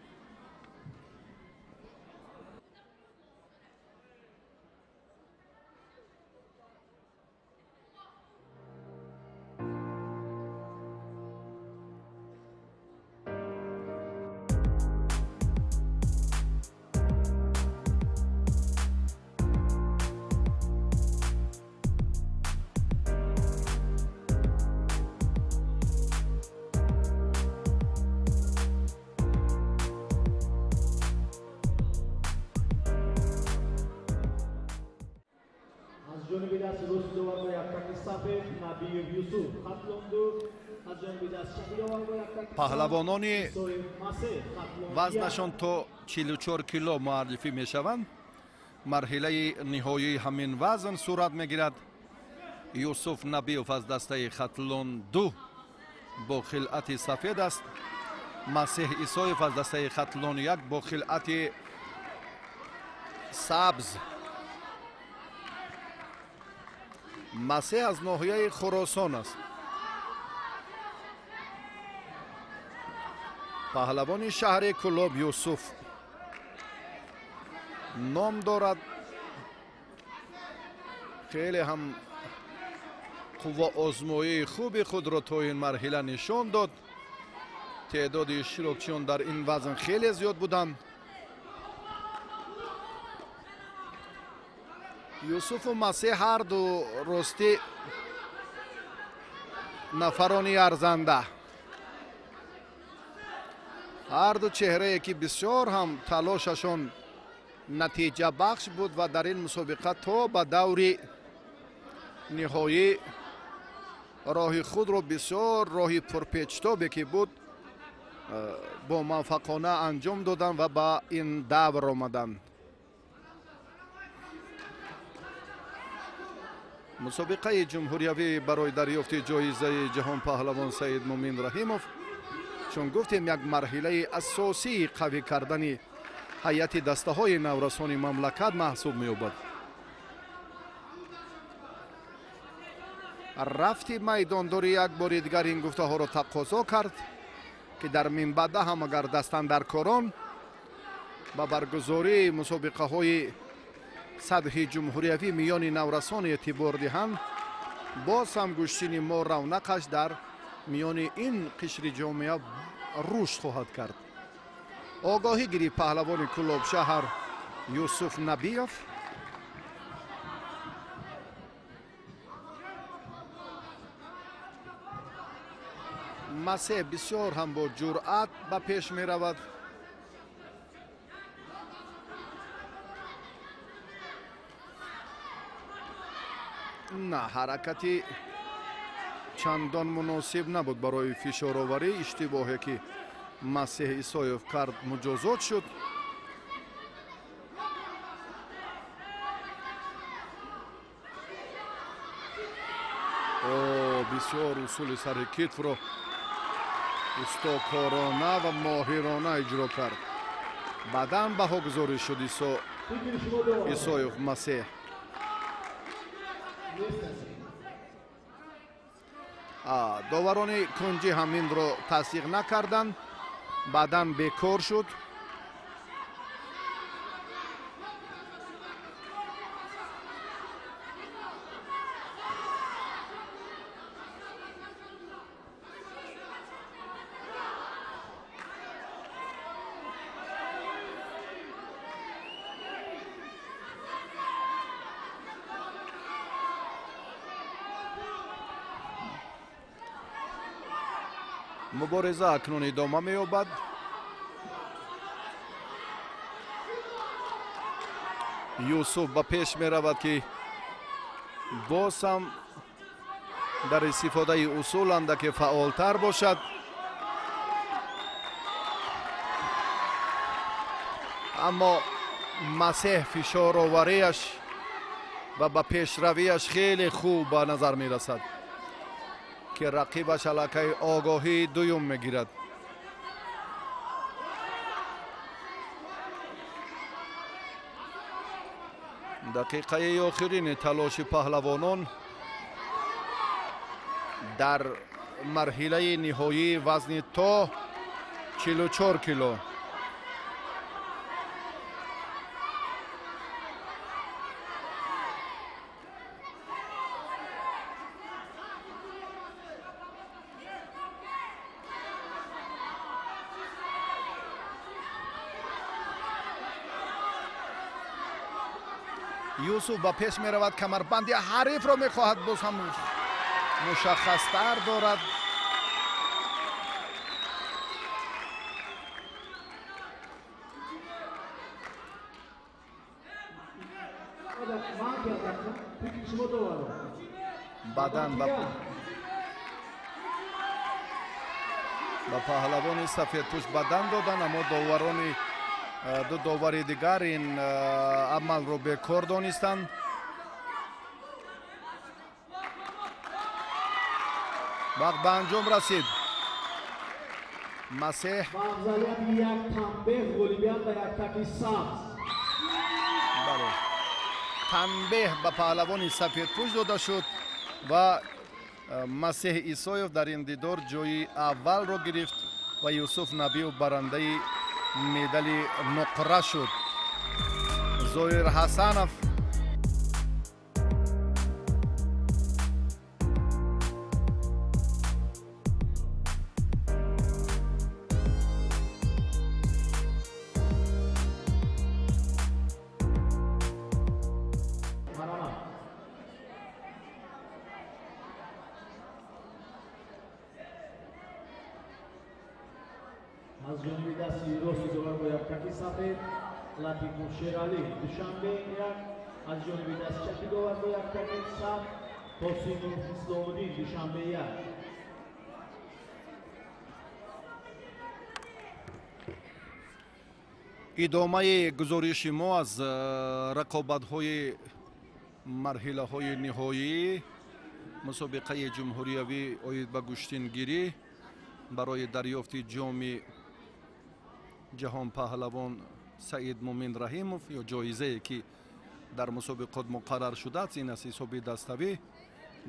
паҳлавонони вазнашон то 44 кило муаррифӣ мешаванд. марҳилаи ниҳоии ҳамин вазн сурат мегирад. Юсуф Набиев аз дастаи хатлонду бо хилъати сафед аст. Масеҳ Исоев аз дастаи хатлони як бо хилъати сабз. масеҳ аз ноҳияи Хӯросон аст. паҳлавони шаҳри Кӯлоб Юсуф ном дорад. хеле ҳам қувваозмоии хуби худро то ин марҳила нишон дод. теъдоди иштирокчиён дар ин вазн хеле зиёд буданд. Юсуфу Масеҳ ҳарду ростӣ нафарони арзанда. ҳарду чеҳрае ки бисёр ҳам талошашон натиҷабахш буд ва дар ин мусобиқа то ба даври ниҳоӣ роҳи худро бисёр роҳи пурпечтобе ки буд бо муваффақона анҷом доданд ва ба ин давр омаданд. мусобиқаи ҷумҳуриявӣ барои дарёфти ҷоизаи ҷаҳонпаҳлавон Саид Мумин Раҳимов чун гуфтем як марҳилаи асосии қавӣ кардани ҳайати дастаҳои наврасони мамлакат маҳсуб меёбад. рафти майдондори як бори дигар ин гуфтаҳоро тақозо кард ки дар минбаъда ҳам агар дастандаркорон ба баргузории мусобиқаҳои сатҳи ҷумҳуриявӣ миёни наврасон эътибор диҳанд, боз ҳам гӯштини мо равнақаш дар миёни ин қишри ҷомеа рушд хоҳад кард. огоҳӣ гирифт паҳлавони Кӯлобшаҳр Юсуф Набиев. масеҳ бисёр ҳам бо ҷуръат ба пеш меравад. на ҳаракати чандон муносиб набуд барои фишороварӣ. иштибоҳе ки Масеҳ Исоев кард муҷозот шуд. бисёр усули сари китфро устокорона ва моҳирона иҷро кард. баъдан баҳо гузорӣ шуд Исоев Масеҳ. доварони кунҷи ҳаминро тасдиқ накарданд, баъдан бекор шуд. мубориза акнун идома меёбад. юсуф ба пеш меравад ки боз ҳам дар истифодаи усул андаке фаъолтар бошад. аммо масеҳ фишороварияш ва ба пешравияш хеле хуб ба назар мерасад ки рақибаш аллакай огоҳии дуюм мегирад. дақиқаи охирини талоши паҳлавонон дар марҳилаи ниҳоии вазни то 44 кило. юсуф ба пеш меравад, камарбанди ҳарифро мехоҳад боз ҳам мушаххастар дорад. баъдан ба паҳлавони сафедпӯш бадан доданд, аммо доварони ду довари дигар ин амалро бекор донистанд. вақт ба анҷом расид. масеҳ танбеҳ ба паҳлавони сафедпӯш дода шуд ва масеҳ исоев дар ин дидор ҷои аввалро гирифт ва юсуф набиев барандаи медали нуқра шуд. зоир ҳасанов از جانب دستی راست دوباره با یکتکی سفید لطیف شیرالی دوشنبه یک، از جانب دست چپی دوباره با یکتکی سفید حسین اسلام‌الدین دوشنبه یک. идомаи гузориши мо аз рақобатҳои марҳилаҳои ниҳоӣ мусобиқаи ҷумҳуриявӣ оид ба гӯштингирӣ барои дарёфти ҷоми ҷаҳонпаҳлавон саид мумин раҳимов ё ҷоизае ки дар мусобиқот муқаррар шудааст, ин аз ҳисоби даставӣ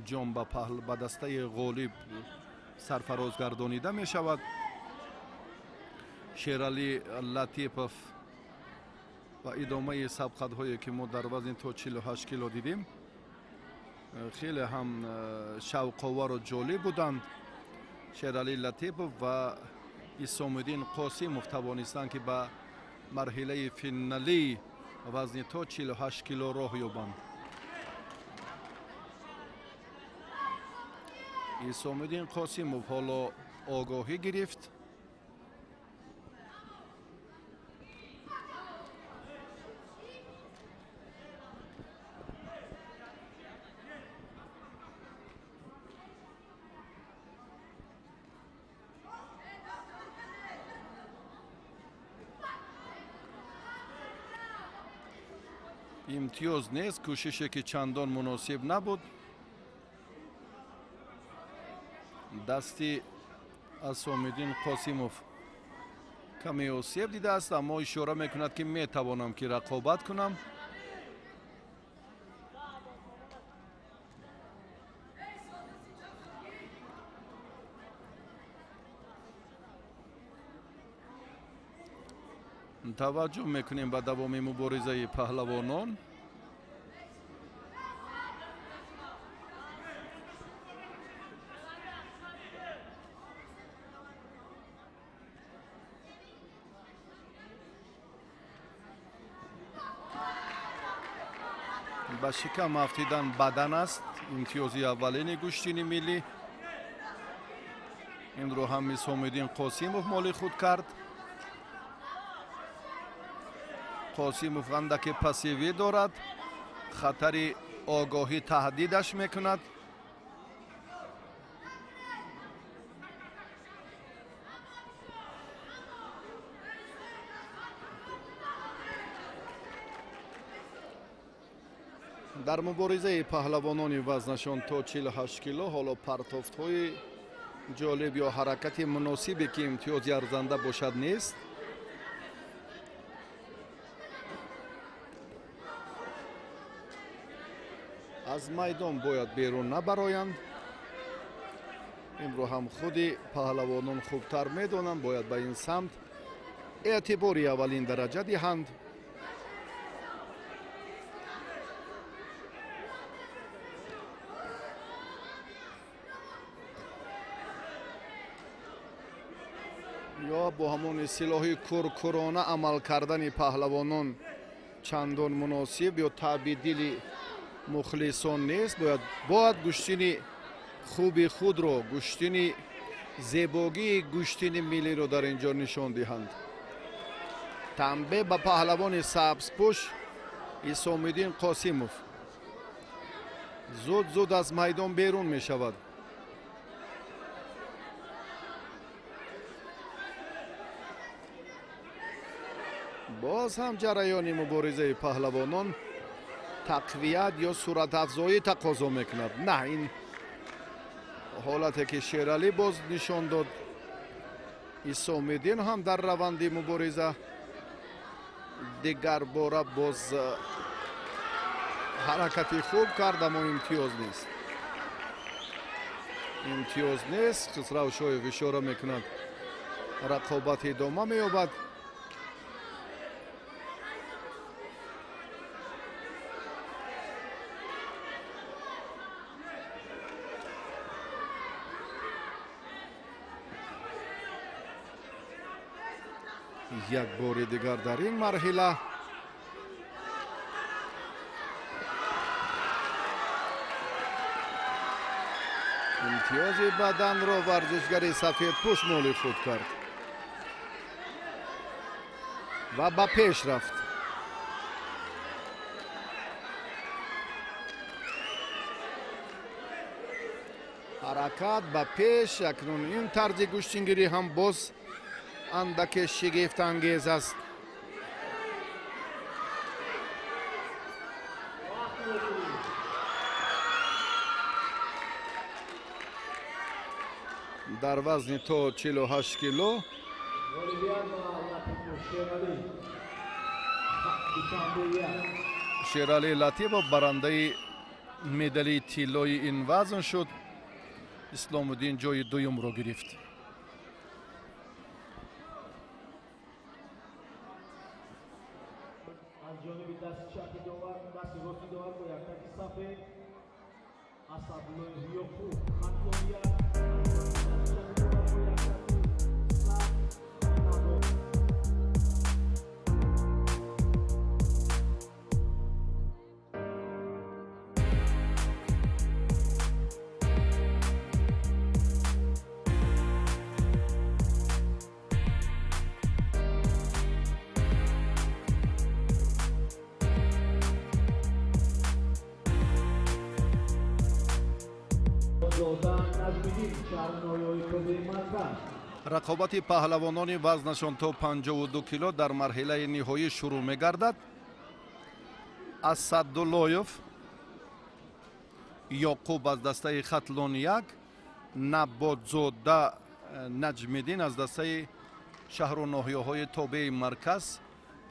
ҷом ба дастаи ғолиб сарфароз гардонида мешавад. шералӣ латипов ва идомаи сабқатҳое ки мо дар вазни то 48 кило дидем хеле ҳам шавқовару ҷолиб буданд. шералӣ латипов ва исомиддин қосимов тавонистанд ки ба марҳилаи финалии вазни то 48 кило роҳ ёбанд. исомиддин қосимов ҳоло огоҳӣ гирифт. имтиёз нест, кӯшише ки чандон муносиб набуд. дасти асомиддин қосимов каме осеб дидааст, аммо ишора мекунад ки метавонам ки рақобат кунам. таваҷҷӯҳ мекунем ба давоми муборизаи паҳлавонон. ба шикам афтидан бадан аст имтиёзи аввалини гӯштини миллӣ. инро ҳам Исомиддин Қосимов моли худ кард. Қосимов андаке пассивӣ дорад, хатари огоҳӣ таҳдидаш мекунад. дар муборизаи паҳлавонони вазнашон то 48 кило ҳоло партофтҳои ҷолиб ё ҳаракати муносибе ки имтиёзи арзанда бошад нест. аз майдон бояд берун набароянд. имро ҳам худи паҳлавонон хубтар медонанд, бояд ба ин самт эътибори аввалин дараҷа диҳанд. ё бо ҳамон истилоҳи куркурона амал кардани паҳлавонон чандон муносиб ё таъбидили мухлисон нест. бояд гӯштини хуби худро, гӯштини зебогии гӯштини миллиро дар ин ҷо нишон диҳанд. танбе ба паҳлавони сабзпӯш Исомиддин Қосимов. зуд аз майдон берун мешавад. боз ҳам ҷараёни муборизаи паҳлавонон тақвият ё суратафзоӣ тақозо мекунад. На, ин ҳолате ки Шералӣ боз нишон дод. Исомиддин ҳам дар раванди мубориза дигар бора боз ҳаракати хуб кард, аммо имтиёз нест. имтиёз нест. Хисрав Шоев ишора мекунад рақобат идома меёбад. як бори дигар дар ин марҳила имтиёзи баданро варзишгари сафедпӯш моли худ кард ва ба пеш рафт. ҳаракат ба пеш. акнун ин тарзи гӯштингирӣ ҳам боз андаке шигифтангез аст. дар вазни то 48 кило Шералӣ Латипов барандаи медали тиллои ин вазн шуд. Исломуддин ҷои дуюмро гирифт. ҷониби дасти чапи довар, дасти рости довар бо яктаки сафед Асадуллои Ҳиёпур хатлония рақобати паҳлавонони вазнашон то 52 кило дар марҳилаи ниҳоӣ шурӯъ мегардад. Асадуллоев Ёқуб аз дастаи Хатлонияк, Набодзода Наҷмиддин аз дастаи шаҳру ноҳияҳои тобеи марказ,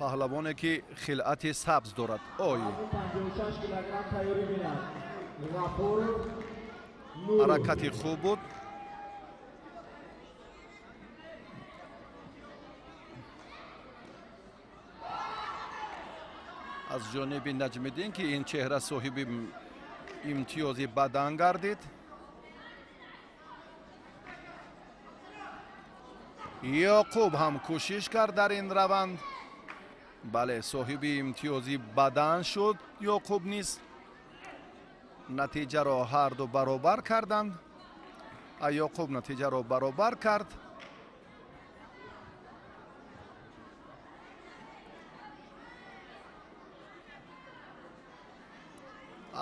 паҳлавоне ки хилъати сабз дорад. ҳаракати хуб буд. از جانب نجم‌الدین که این چهره صاحب امتیاز بدن گردید. یعقوب هم کوشش کرد در این روند. بله صاحب امتیازی بدن شد یعقوب نیست. نتیجه را هر دو برابر کردند. یعقوب نتیجه را برابر کرد.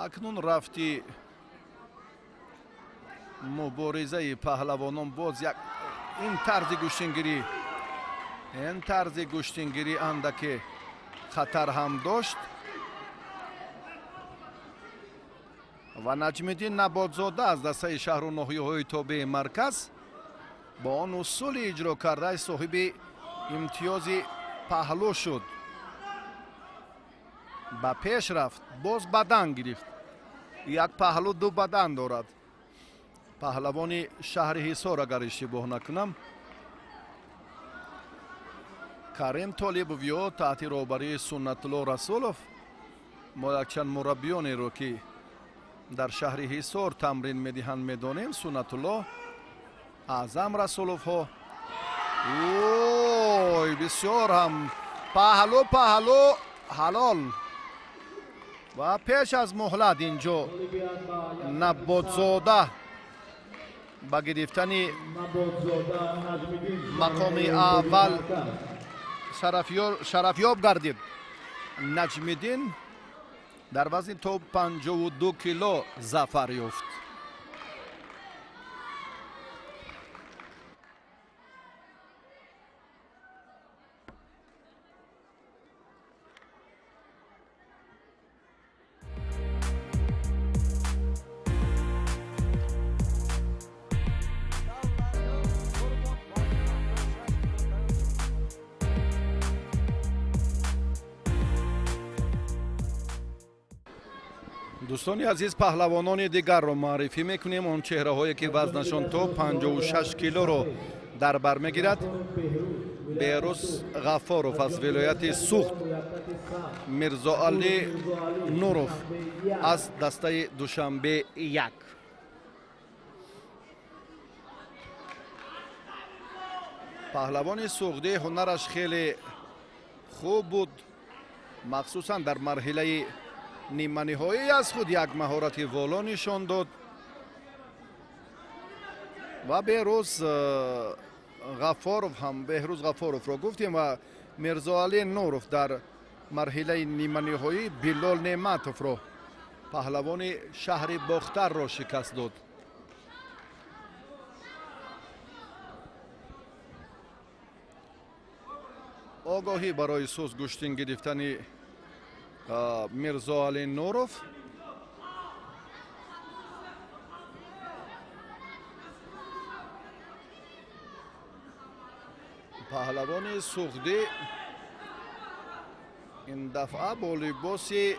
اکنون رفتی مبارزه پهلوانان باز یک این طرز گوشتنگیری اندک خطر هم داشت و نجم‌الدین نباتزاده از دسته شهر و ناحیه‌های تابع مرکز با آن اصول اجرا کرده صاحب امتیاز پهلو شد. با پیش رفت باز بدن گرفت. یک پهلو دو بدن دارد. پهلوان شهر حصار اگر اشتباه نکنم. کریم طالبوی تحت رهبری سنت الله رسولوف ما یک چند مربیانی رو که در شهر حصار تمرین میدهند میدانیم. سنت الله، اعظم رسولوف ها. اوه بسیار هم پهلو حلال و پیش از مهلت اینجا نباتزاده با گرفتن مقام اول شرفیاب گردید. نجم‌الدین در وزن تا 52 کیلو ظفر یافت. دوستان عزیز پهلوانان دیگر رو معرفی میکنیم. اون چهره هایی که وزنشان تا 56 کیلو رو در بر میگیرد. بهروز غفاروف از ولایت سوخت، میرزا علی نوروف از دسته دوشنبه یک. پهلوان سوختی هنرش خیلی خوب بود، مخصوصا در مرحله نیمه نهایی از خود یک مهارت والا نشان داد و بهروز غفاروف را گفتیم و میرزا علی نوروف در مرحله نیمه نهایی بلال نعمتوف را پهلوان شهر باختر را شکست داد. آگاهی برای سوز گوشتین گرفتن میرزا علی نوروف. پهلوان سوختی این دفعه با لباسی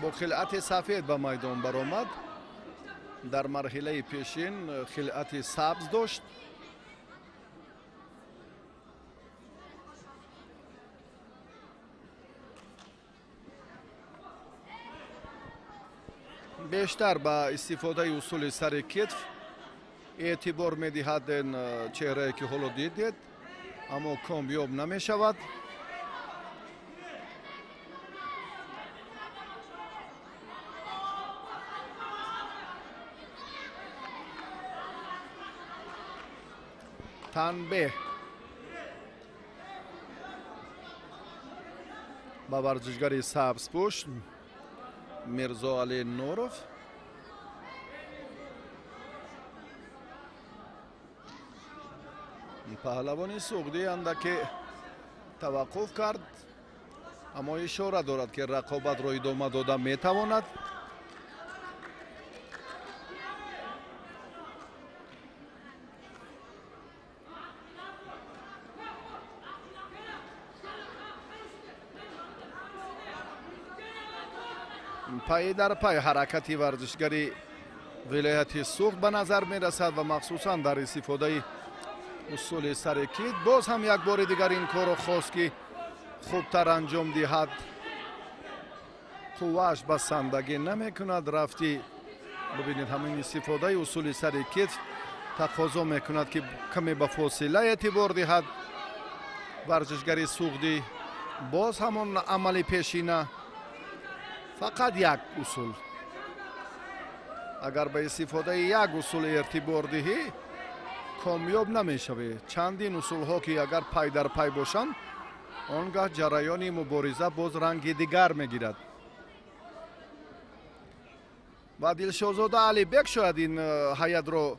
با خلعت سفید به میدان برآمد. در مرحله پیشین خلعت سبز داشت. بیشتر با استفاده اصول سر کتف اعتبار میدهد این چهره که حالا دیدید، اما کامیاب نمی شود. تنبیه با ورزشگر سبز پوش میرزا علی نوروف. پهلوان سوختی اندکی توقف کرد، اما اشاره دارد که رقابت را ادامه داده میتواند. پای در پای حرکتی ورزشگری ولایت سوخت به نظر می رسد و مخصوصا در استفاده اصول سرکیت باز هم یک بار دیگر این کار خواست که خوبتر انجام دهد قواش بسندگی نمیکند. رفتی ببینید همین استفاده اصول سر کتف تقاضا میکند که کمی به فاصله اعتبار دهد ورزشگری سوقدی. باز همون عمل پیشینه، فقط یک اصول. اگر به استفاده یک اصول ارتباط دهی کامیاب نمیشوی. چندین اصول ها که اگر پای در پای باشند آنگاه جریان مبارزه باز رنگ دیگر میگیرد. و دلشادزاده علیبک شاید این هیئت رو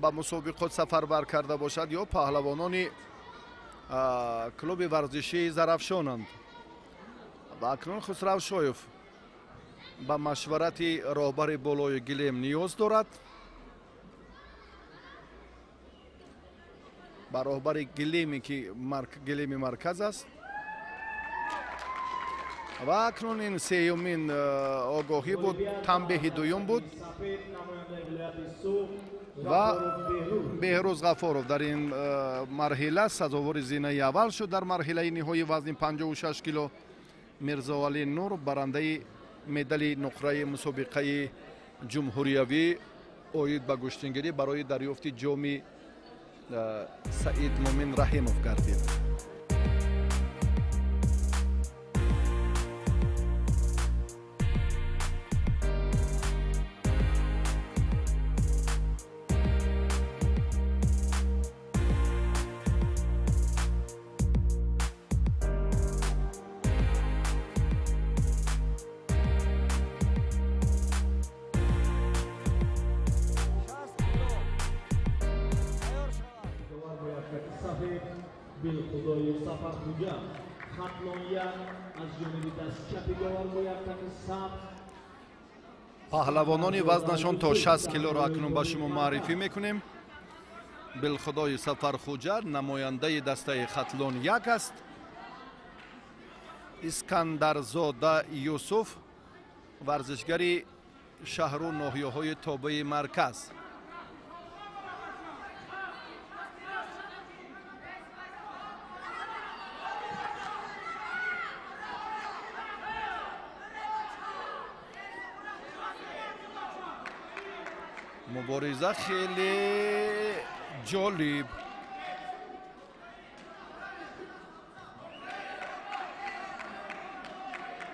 به مسابقات سفربر کرده باشد یا پهلوانان کلوب ورزشی زرافشانند. و اکنون خسرو شایف به مشورت راهبر بالای گلیم نیاز دارد. با راهبر گلیمی که گلیم مرکز است. و اکنون این سیومین آگاهی بود، تنبیه دوم بود و بهروز غفارов در این مرحله سزاوار زینه اول شد. در مرحله نهایی وزن 56 کیلو میرزاعلی نور برنده مدال نقره مسابقه جمهوریوی اوید به گشتنگیری برای دریافت جام سعید مومن رحیموف گردید. بالخدای سفرخوجا خطلانیان از جانب دست چپ گوار باید تک سبز. پهلوانان وزنشان تا 60 کیلو را اکنون به شما معرفی میکنیم. بالخدای سفرخوجا نماینده دسته خطلان یک است. اسکندرزاده یوسف ورزشگری شهر و ناحیه‌های تابع مرکز. مبارزه خیلی جالب.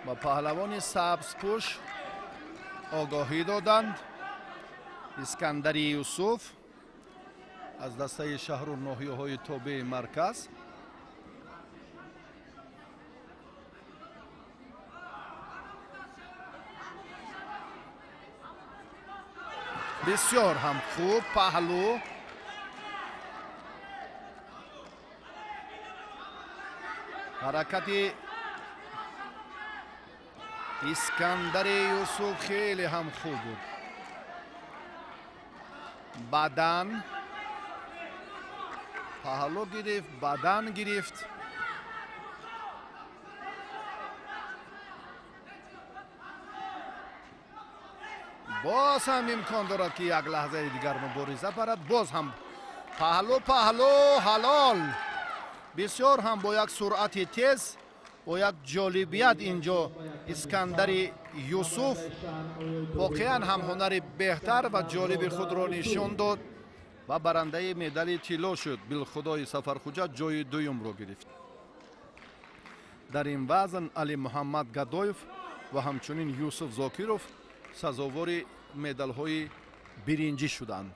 با پهلوان سبزپوش آگاهی دادند. اسکندر یوسف از دسته شهر و ناحیه‌های تابع مرکز. بسیار هم خوب پهلو. حرکت اسکندر یوسف خیلی هم خوب بود. بدن پهلو گرفت، بدن گرفت. باز هم امکان دارد که یک لحظه دیگر مبارزه برد. باز هم پهلو حلال. بسیار هم با یک سرعت تیز و یک جالبیت اینجا اسکندر یوسف واقعا هم هنر بهتر و جالب خود را نشان داد و برنده مدال طلا شد. بالخدای سفرخوجا جای دوم را گرفت. در این وزن علی محمد گدایف و همچنین یوسف زاکیروف سزاوار مدال های برنجی شدند.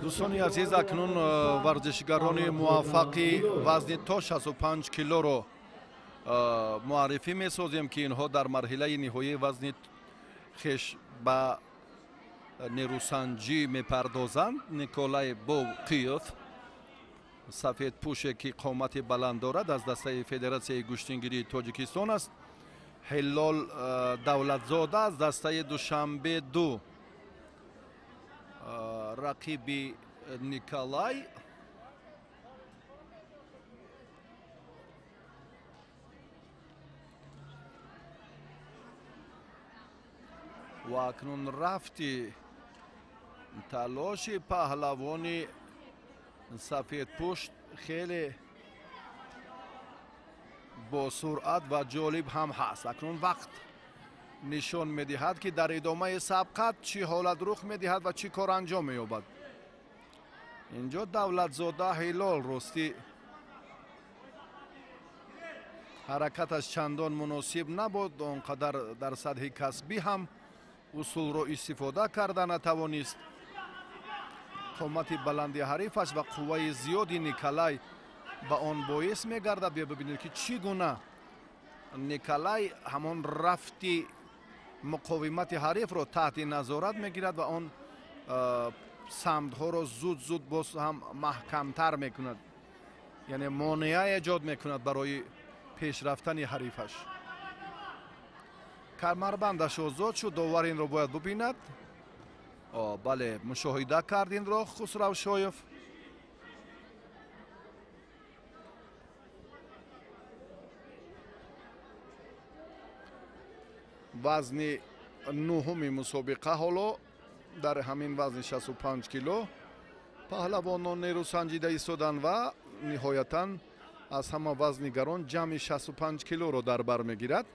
دوستان عزیز، اکنون ورزشگران موفقی وزن تا 65 کیلو رو معرفی می سازیم که اینها در مرحله نهایی وزن خیش به نیروسنجی می پردازند. نیکولای بوقیوف سفید پوشه که قامت بلند دارد از دسته فدراسیون گشتنگیری تاجیکستان است. هلال دولتزاده از دسته دوشنبه 2 رقیب نیکالای و اکنون رفتی تلاش پهلوانی سفید پشت خیلی با سرعت و جالب هم هست. اکنون وقت نشان میدهد که در ادامه سبقت چی حالت رخ میدهد و چی کار انجام مییابد. اینجا دولتزاده هلال راستی حرکتش چندان مناسب نبود، آنقدر در سطح کسبی هم اصول را استفاده کرده نتوانست. قامت بلندی حریفش و قوه زیادی نیکالای با آن باعث میگردد. بیا ببینید که چگونه نیکالای همان رفتی مقاومت حریف را تحت نظارت میگیرد و آن سمتها را زود باز هم محکمتر میکند، یعنی مانعه ایجاد میکند برای پیش رفتن حریفش. کمربندش آزاد شد، داور این را باید ببیند. بله مشاهده کرد این را خسرو شایف. وزن نهم مسابقه حالا در همین وزن 65 کیلو پهلوانان نیرو سنجیده ایستادند و نهایتاً از همه وزنگران جمع 65 کیلو را در بر میگیرد.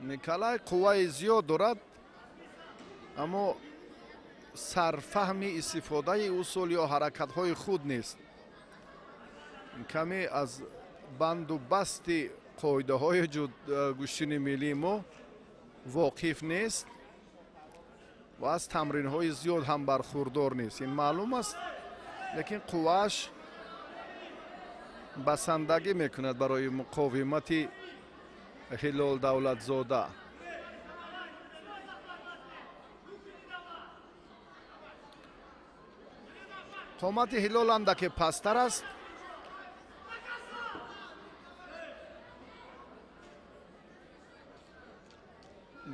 نیکالای قوه زیاد دارد اما سرفهم استفاده اصول یا حرکت های خود نیست. کمی از بند و بست قاعده های گوشتن ملی ما واقف نیست و از تمرین های زیاد هم برخوردار نیست. این معلوم است، لیکن قوهش بسندگی میکند برای مقاومت هلال دولتزاده. قامت هلال اندک پستر است.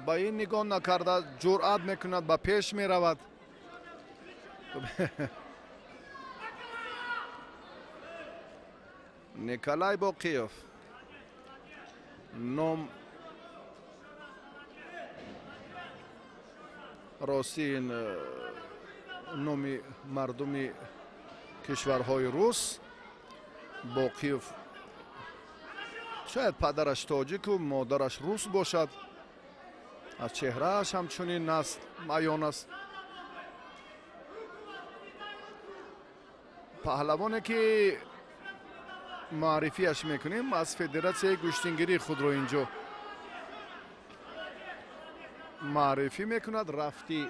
با این نگاه نکرده جرأت میکند با پیش میرود. نیکالای باقیوف نام راستی نام مردمی کشورهای روس. باقیوف شاید پدرش تاجیک و مادرش روس باشد. از چهرهش همچنین است عیان است. پهلوانی که معرفیش میکنیم از فدراسیون گوشتنگیری خود رو اینجا معرفی میکند. رفتی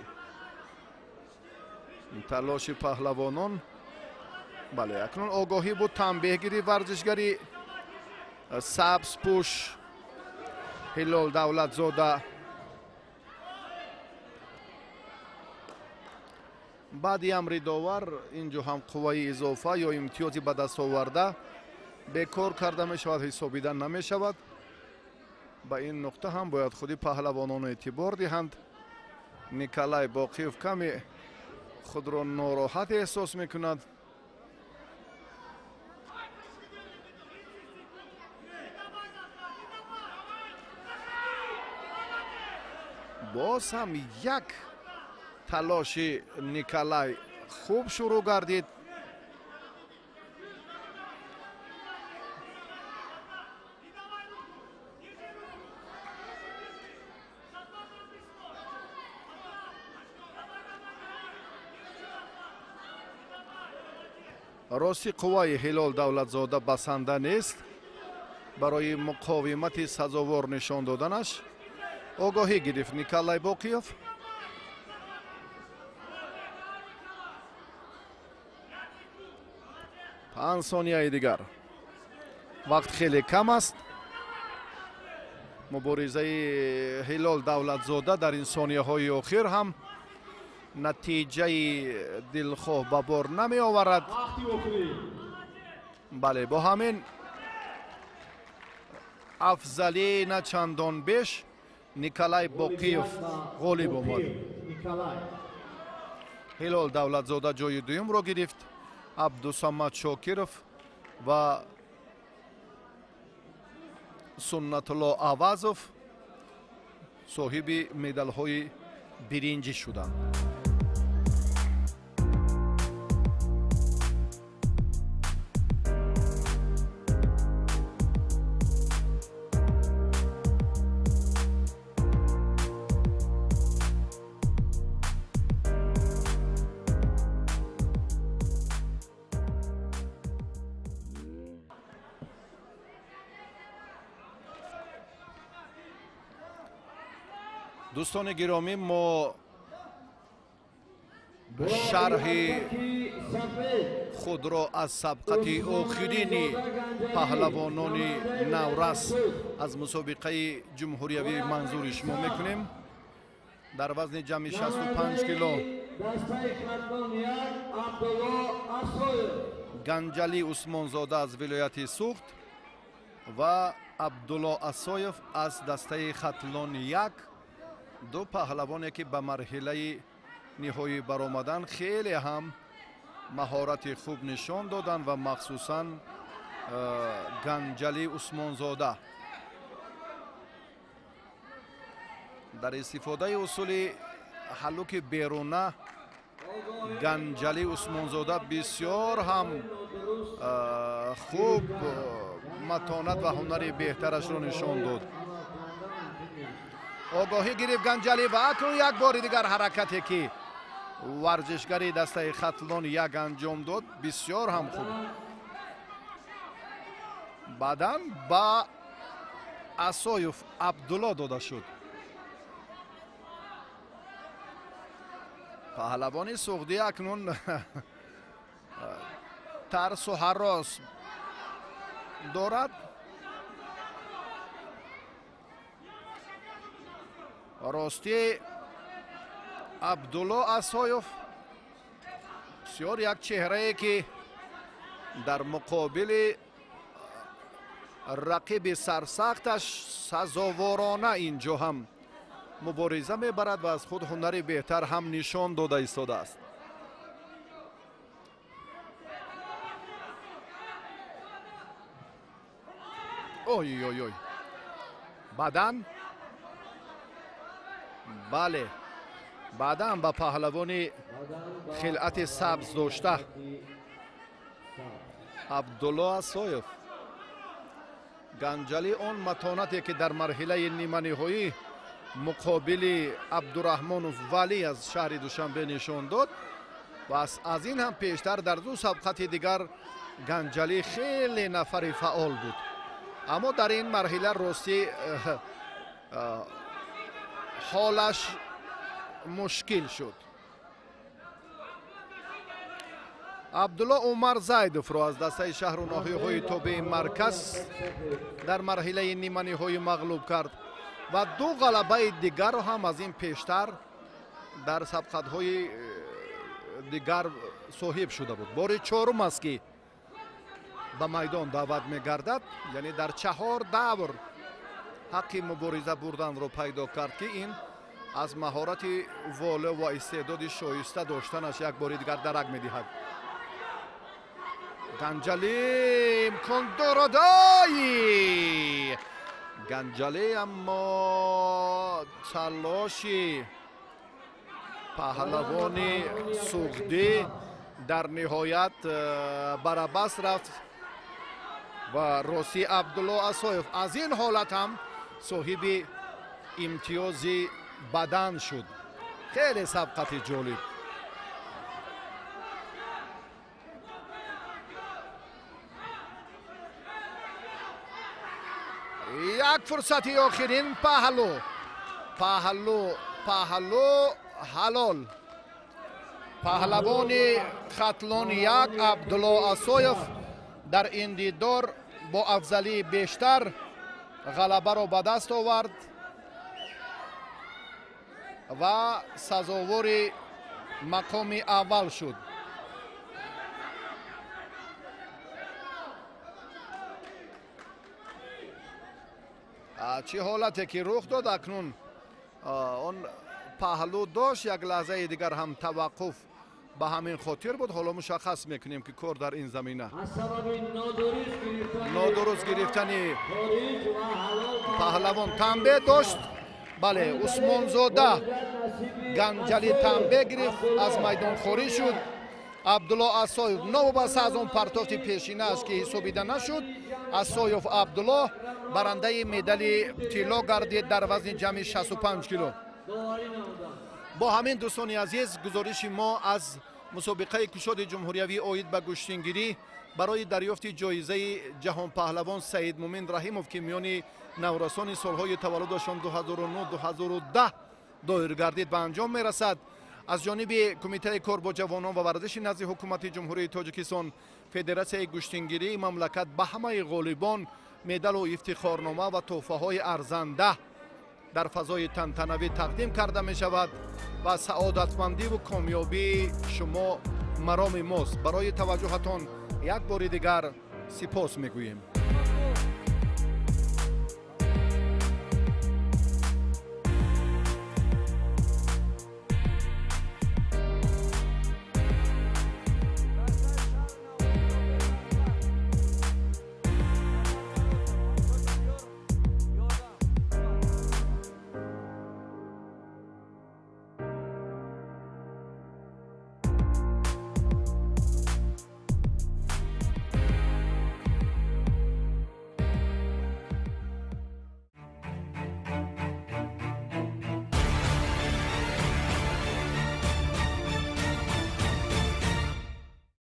تلاش پهلوانان. بله اکنون آگاهی بود تنبیهگیری ورزشگری سبز پوش هلال دولتزاده. بعد امر داور اینجا هم قوه اضافه یا امتیازی به دست آورده بیکار کرده می شود، حسابیدن نمی شود. با این نقطه هم باید خودی پهلوانان اعتبار دهند. نیکالای باقیوف کمی خود را ناراحت احساس می کند. باز هم یک تلاش نیکالای خوب شروع گردید. راستی قوه هلال دولتزاده بسنده نیست. برای مقاومت سزاوار نشان دادنش آگاهی گرفت نیکالای باقیوف. پنج ثانیه دیگر وقت خیلی کم است. مبارزه هلال دولتزاده در این ثانیه های آخر هم натиҷаи дилхоҳ ба бор намеоварад. бале бо ҳамин афзалӣ на чандон беш николай боқиев ғолиб омад. ҳилол давлатзода ҷои дуюмро гирифт. абдусамад шокиров ва суннатулло авазов соҳиби медалҳои биринҷӣ шуданд. دوستان گرامی ما شرح خود را از سبقت آخرین پهلوانان نورس از مسابقه جمهوری منظور شما میکنیم. در وزن جمعی 65 کیلو گنجلی عثمانزاده از ولایت سوخت و عبدالله اسایف از دسته خطلان یک، دو پهلوانی که به مرحله نهایی برآمدن خیلی هم مهارت خوب نشان دادن و مخصوصا گنجلی عثمانزاده در استفاده اصول حلوک بیرونه گنجلی عثمانزاده بسیار هم خوب متانت و هنر بهترش رو نشان داد. آگاهی گرفت گنجلی و اکنون یک بار دیگر حرکتی که ورزشگری دسته خطلان یک انجام داد بسیار هم خوب. بعداً با اسایف عبدالله داده شد. پهلوانی سوختی اکنون ترس و هراس دارد. راستی عبدالله اسایف بسیار یک چهره که در مقابل رقیب سرسختش سزاوارانه اینجا هم مبارزه میبرد و از خود هنری بهتر هم نشان داده ایستاده است. اوی اوی اوی بدن بله بعداً با پهلوانی خلعت سبز داشته عبدالله اسایف گنجلی اون متانتی که در مرحله نیمه نهایی مقابل عبدالرحمن ولی از شهر دوشنبه نشان داد و از این هم پیشتر در دو سبقت دیگر گنجلی خیلی نفر فعال بود، اما در این مرحله راستی حالش مشکل شد. عبدالله عمر زیدوف را از دسته شهر و ناحیه‌های تابع مرکز در مرحله نیمه نهایی مغلوب کرد و دو غلبه دیگر را هم از این پیشتر در سبقت‌های دیگر صاحب شده بود. بار چهارم است که به میدان دعوت می‌گردد، یعنی در 4 دور حق مبارزه بردن رو پیدا کرد که این از مهارت واله و استعداد شایسته داشتنش یک بار دیگر درک می‌دهد. گنجلی امکان دارد گنجلی، اما تلاشی پهلوانی سوختی در نهایت برابست رفت و راستی عبدالله اسایف از این حالت هم صاحب امتیاز بدن شد. خیلی سبقت جالب. یک فرصت آخرین پهلو حلال پهلوان خطلان یک عبدالله اسایف در این دیدار با افضلی بیشتر غلبه را به دست آورد و سزاوار мақоми аввал шуд. чӣ ҳолате ки рух дод акнун он паҳлӯ дошт, як лаҳзаи дигар ҳам таваққуф ба ҳамин хотир буд. ҳоло мушаххас мекунем ки кор дар ин замина нодуруст гирифтани паҳлавон Тамбе дошт. бале, Усмонзода Ганҷали Тамбе гирифт, аз майдон хорӣ шуд. Абдулло Асоев новобаста аз он партофти пешинааш ки ҳисобида нашуд. Асоев Абдулло барандаи медали тилло гардид дар вазни ҷамъи 65 кило. бо ҳамин дӯстони азиз, гузориши мо аз мусобиқаи кушоди ҷумҳуриявӣ оид ба гӯштингирӣ барои дарёфти ҷоизаи ҷаҳонпаҳлавон Саид Мумин Раҳимов ки миёни наврасони солҳои таваллудашон 2009-2010 доир гардид ба анҷом мерасад. аз ҷониби кумитаи кор бо ҷавонон ва варзиши назди ҳукумати ҷумҳурии Тоҷикистон, Федератсияи гӯштингирии мамлакат ба ҳамаи ғолибон медалу ифтихорнома ва тӯҳфаҳои арзанда дар фазои тантанавӣ тақдим карда мешавад ва саодатмандиву комёбии шумо мароми мост. барои таваҷҷуҳатон як бори дигар сипос мегӯем.